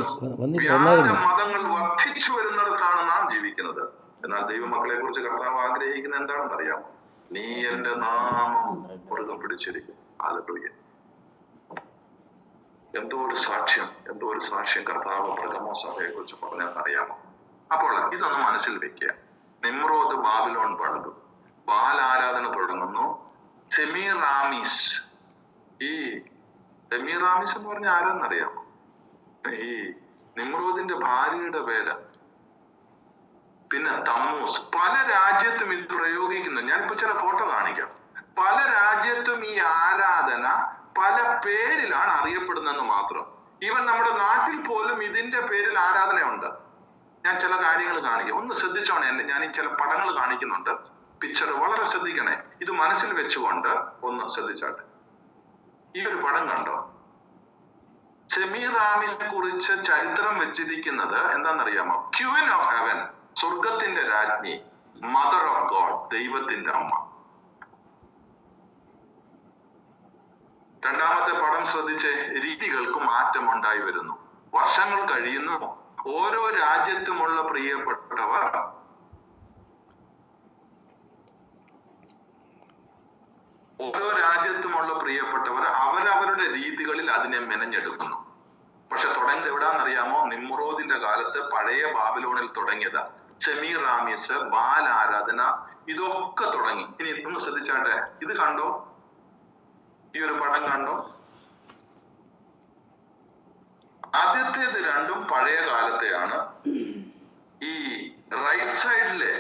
വ്യാജ മതങ്ങൾ വർദ്ധിച്ചു വരുന്നിടത്താണ് നാം ജീവിക്കുന്നത്. എന്നാൽ ദൈവമക്കളെ കുറിച്ച് കർത്താവ് ആഗ്രഹിക്കുന്ന എന്താണെന്ന് അറിയാമോ? നീ എന്റെ നാമം മുറുകെ പിടിച്ചിരിക്കും. ഹല്ലേലൂയ. എന്തോ ഒരു സാക്ഷ്യം കർത്താവ് പെർഗമോസ് സഭയെ കുറിച്ച് പറഞ്ഞെന്ന് അറിയാമോ? അപ്പോൾ ഇതൊന്ന് മനസ്സിൽ വെക്കുക. നിമ്രോദ് ബാബിലോൺ പണിതു, ബാൽ ആരാധന തുടങ്ങുന്നു. സെമീറാമിസ് എന്ന് പറഞ്ഞ ആരാന്നറിയാമോ? ഈ നിമ്രോദിന്റെ ഭാര്യയുടെ പേര്. പിന്നെ തമ്മൂസ്. പല രാജ്യത്തും ഇത് പ്രയോഗിക്കുന്നു. ഞാനിപ്പോ ചില ഫോട്ടോ കാണിക്കാം. പല രാജ്യത്തും ഈ ആരാധന പല പേരിലാണ് അറിയപ്പെടുന്നതെന്ന് മാത്രം. ഈവൻ നമ്മുടെ നാട്ടിൽ പോലും ഇതിന്റെ പേരിൽ ആരാധനയുണ്ട്. ഞാൻ ചില കാര്യങ്ങൾ കാണിക്കാം, ഒന്ന് ശ്രദ്ധിച്ചോണേ. ഞാൻ ഈ ചില പടങ്ങൾ കാണിക്കുന്നുണ്ട്, പിക്ചർ വളരെ ശ്രദ്ധിക്കണേ. ഇത് മനസ്സിൽ വെച്ചുകൊണ്ട് ഒന്ന് ശ്രദ്ധിച്ചാട്ടെ. ഈ ഒരു പടം കണ്ടോ? സെമീറാമിസിനെ കുറിച്ച് ചരിത്രം വെച്ചിരിക്കുന്നത് എന്താണെന്നറിയാമോ? ക്യൂൻ ഓഫ് ഹെവൻ, സ്വർഗത്തിന്റെ രാജ്ഞി, മദർ ഓഫ് ഗോഡ്, ദൈവത്തിന്റെ അമ്മ. രണ്ടാമത്തെ പടം ശ്രദ്ധിച്ചേ. രീതികൾക്ക് മാറ്റം ഉണ്ടായി വരുന്നു. വർഷങ്ങൾ കഴിയുന്നു. ഓരോ രാജ്യത്തുമുള്ള പ്രിയപ്പെട്ടവർ അവരവരുടെ രീതികളിൽ അതിനെ മെനഞ്ഞെടുക്കുന്നു. പക്ഷെ തുടങ്ങിയത് എവിടാന്നറിയാമോ? നിമ്രോദിന്റെ കാലത്ത് പഴയ ബാബിലോണിൽ തുടങ്ങിയത്. സെമീറാമിസ്, ബാൽ ആരാധന, ഇതൊക്കെ തുടങ്ങി. ഇനി ഒന്ന് ശ്രദ്ധിച്ചാട്ടെ. ഇത് കണ്ടോ? ഈ ഒരു പടം കണ്ടോ? ആദ്യത്തേത് രണ്ടും പഴയ കാലത്തെയാണ്. ഈ റൈറ്റ് സൈഡിലെ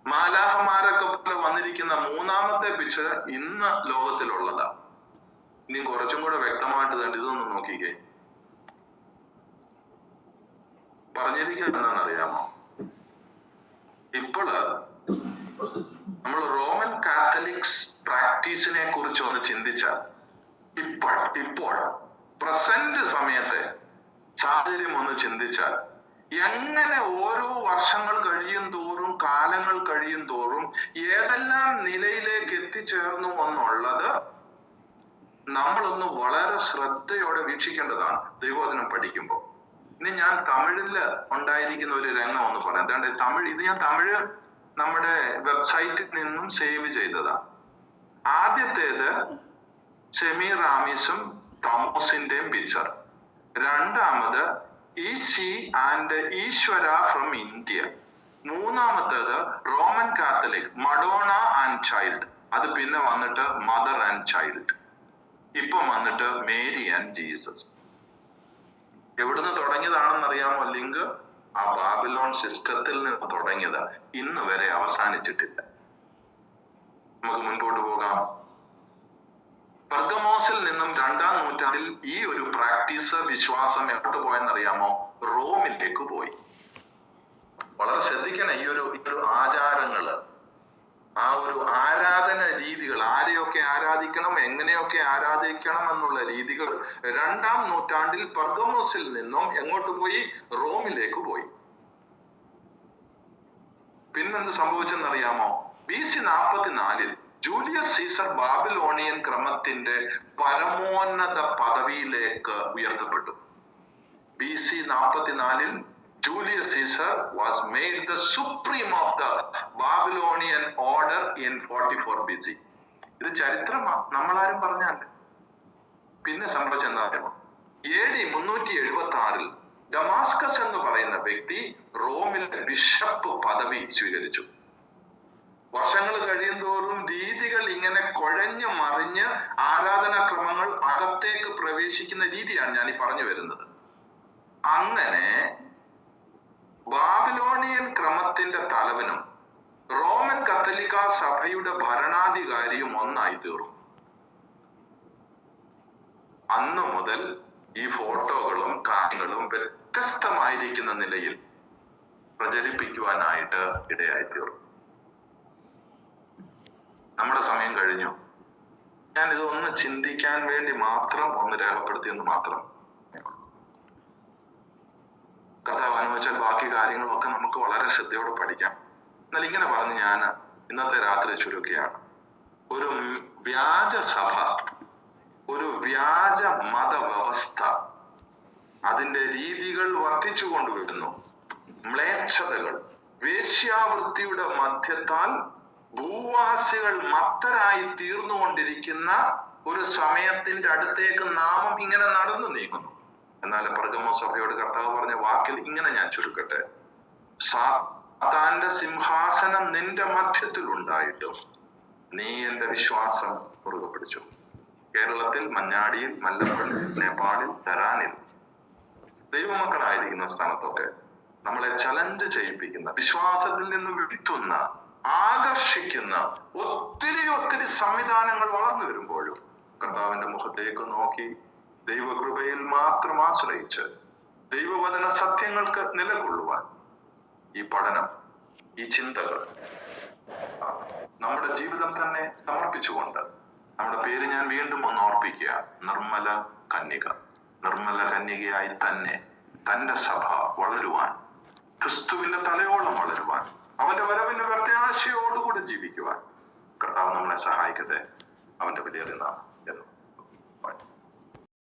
മാലാഹമാരൊക്കെ പോലെ വന്നിരിക്കുന്ന മൂന്നാമത്തെ പിക്ചർ ഇന്ന് ലോകത്തിലുള്ളതാ. ഇനി കുറച്ചും കൂടെ വ്യക്തമായിട്ട് തന്നെ ഇതൊന്ന് നോക്കിക്കേ. പറഞ്ഞിരിക്കുന്നത് എന്താണെന്നറിയാമോ? ഇപ്പോള് നമ്മൾ റോമൻ കാത്തലിക്സ് പ്രാക്ടീസിനെ കുറിച്ച് ഒന്ന് ചിന്തിച്ചാൽ, ഇപ്പോൾ പ്രസന്റ് സമയത്തെ സാഹചര്യം ഒന്ന് ചിന്തിച്ചാൽ, എങ്ങനെ ഓരോ വർഷങ്ങൾ കഴിയും തോറും, കാലങ്ങൾ കഴിയും തോറും ഏതെല്ലാം നിലയിലേക്ക് എത്തിച്ചേർന്നു എന്നുള്ളത് നമ്മളൊന്ന് വളരെ ശ്രദ്ധയോടെ വീക്ഷിക്കേണ്ടതാണ് ദൈവവചനം പഠിക്കുമ്പോൾ. ഇനി ഞാൻ തമിഴില് ഉണ്ടായിരിക്കുന്ന ഒരു രംഗം ഒന്ന് പറയാം. തമിഴ്, ഇത് ഞാൻ തമിഴ് നമ്മുടെ വെബ്സൈറ്റിൽ നിന്നും സേവ് ചെയ്തതാ. ആദ്യത്തേത് സെമീറാമിസും തമോസിന്റെയും പിക്ചർ. രണ്ടാമത് ഈസി ആൻഡ് ഈശ്വര ഫ്രം ഇന്ത്യ. മൂന്നാമത്തേത് Roman Catholic, Madonna and child. അത് പിന്നെ വന്നിട്ട് മദർ ആൻഡ് ചൈൽഡ്. ഇപ്പം വന്നിട്ട് മേരി ആൻഡ് ജീസസ്. എവിടുന്ന് തുടങ്ങിയതാണെന്ന് അറിയാമോ ലിങ്ക്? ആ ബാബിലോൺ സിസ്റ്റത്തിൽ നിന്ന് തുടങ്ങിയത് ഇന്ന് വരെ അവസാനിച്ചിട്ടില്ല. നമുക്ക് മുൻപോട്ട് പോകാം. പെർഗമോസിൽ നിന്നും 2-ാം നൂറ്റാണ്ടിൽ ഈ ഒരു പ്രാക്ടീസ്, വിശ്വാസം എങ്ങോട്ട് പോയെന്നറിയാമോ? റോമിലേക്ക് പോയി. വളരെ ശ്രദ്ധിക്കണം. ഈ ഒരു ആചാരങ്ങള്, ആ ഒരു ആരാധന രീതികൾ, ആരെയൊക്കെ ആരാധിക്കണം, എങ്ങനെയൊക്കെ ആരാധിക്കണം എന്നുള്ള രീതികൾ 2-ാം നൂറ്റാണ്ടിൽ പെർഗമോസിൽ നിന്നും എങ്ങോട്ട് പോയി? റോമിലേക്ക് പോയി. പിന്നെന്ത് സംഭവിച്ചെന്നറിയാമോ? BC 44 ജൂലിയസ് സീസർ ബാബിലോണിയൻ ക്രമത്തിന്റെ പരമോന്നത പദവിയിലേക്ക് ഉയർത്തപ്പെട്ടു. BC 44 Julius Caesar was made the supreme of the Babylonian order in 44 BC. ഇത് ചരിത്രമാ, നമ്മളാരും പറഞ്ഞാല്. പിന്നെ സംഭവിച്ചെന്നറിയാമോ? AD 376 ഡമാസ്കസ് എന്ന് പറയുന്ന വ്യക്തി റോമിലെ ബിഷപ്പ് പദവി സ്വീകരിച്ചു. വർഷങ്ങൾ കഴിയുന്തോറും രീതികൾ ഇങ്ങനെ കുഴഞ്ഞു മറിഞ്ഞ് ആരാധനാക്രമങ്ങൾ അകത്തേക്ക് പ്രവേശിക്കുന്ന രീതിയാണ് ഞാൻ ഈ പറഞ്ഞു വരുന്നത്. അങ്ങനെ ബാബിലോണിയൻ ക്രമത്തിന്റെ തലവനും റോമൻ കത്തോലിക്ക സഭയുടെ ഭരണാധികാരിയും ഒന്നായി തീർന്നു. അന്ന് മുതൽ ഈ ഫോട്ടോകളും കാര്യങ്ങളും വ്യത്യസ്തമായിരിക്കുന്ന നിലയിൽ പ്രചരിപ്പിക്കുവാനായിട്ട് ഇടയായി തീർന്നു. നമ്മുടെ സമയം കഴിഞ്ഞു. ഞാൻ ഇതൊന്ന് ചിന്തിക്കാൻ വേണ്ടി മാത്രം ഒന്ന് രേഖപ്പെടുത്തിയെന്ന് മാത്രം. കർത്താവ് അനുവദിച്ചാൽ ബാക്കി കാര്യങ്ങളൊക്കെ നമുക്ക് വളരെ ശ്രദ്ധയോടെ പഠിക്കാം. എന്നാൽ ഇങ്ങനെ പറഞ്ഞ് ഞാൻ ഇന്നത്തെ രാത്രി ചുരുക്കുകയാണ്. ഒരു വ്യാജ സഭ, ഒരു വ്യാജ മതവ്യവസ്ഥ, അതിന്റെ രീതികൾ വർദ്ധിച്ചു കൊണ്ടുവരുന്നു. മ്ലേച്ഛതകൾ, വേശ്യാവൃത്തിയുടെ മധ്യത്താൽ ഭൂവാസികൾ മത്തരായി തീർന്നുകൊണ്ടിരിക്കുന്ന ഒരു സമയത്തിന്റെ അടുത്തേക്ക് നാമം ഇങ്ങനെ നടന്നു നീങ്ങുന്നു. എന്നാൽ പെർഗമോസ് സഭയോട് കർത്താവ് പറഞ്ഞ വാക്കിൽ ഇങ്ങനെ ഞാൻ ചുരുക്കട്ടെ: സാത്താന്റെ സിംഹാസനം നിന്റെ മധ്യത്തിൽ ഉണ്ടായിട്ടും നീ എന്റെ വിശ്വാസം മുറുകെ പിടിച്ചു. കേരളത്തിൽ മഞ്ഞാടിയിൽ, മല്ലപ്പള്ളി, നേപ്പാളിൽ, ധരാനിൽ ദൈവമക്കളായിരിക്കുന്ന സ്ഥാനത്തൊക്കെ നമ്മളെ ചലഞ്ച് ചെയ്യിപ്പിക്കുന്ന, വിശ്വാസത്തിൽ നിന്ന് വീഴ്ത്തുന്ന, ആകർഷിക്കുന്ന ഒത്തിരി സംവിധാനങ്ങൾ വളർന്നു വരുമ്പോഴും കർത്താവിന്റെ മുഖത്തേക്ക് നോക്കി ദൈവകൃപയിൽ മാത്രം ആശ്രയിച്ച് ദൈവവചന സത്യങ്ങൾക്ക് നിലകൊള്ളുവാൻ ഈ പഠനം, ഈ ചിന്തകൾ, നമ്മുടെ ജീവിതം തന്നെ സമർപ്പിച്ചുകൊണ്ട് നമ്മുടെ പേര് ഞാൻ വീണ്ടും ഒന്ന് ഓർപ്പിക്കുക: നിർമ്മല കന്യക. നിർമ്മല കന്യകയായി തന്നെ തന്റെ സഭ വളരുവാൻ, ക്രിസ്തുവിന്റെ തലയോളം വളരുവാൻ, അവന്റെ വരവിന്റെ പ്രത്യാശയോടുകൂടി ജീവിക്കുവാൻ കർത്താവ് നമ്മളെ സഹായിക്കട്ടെ. അവന്റെ വലിയ നാമം.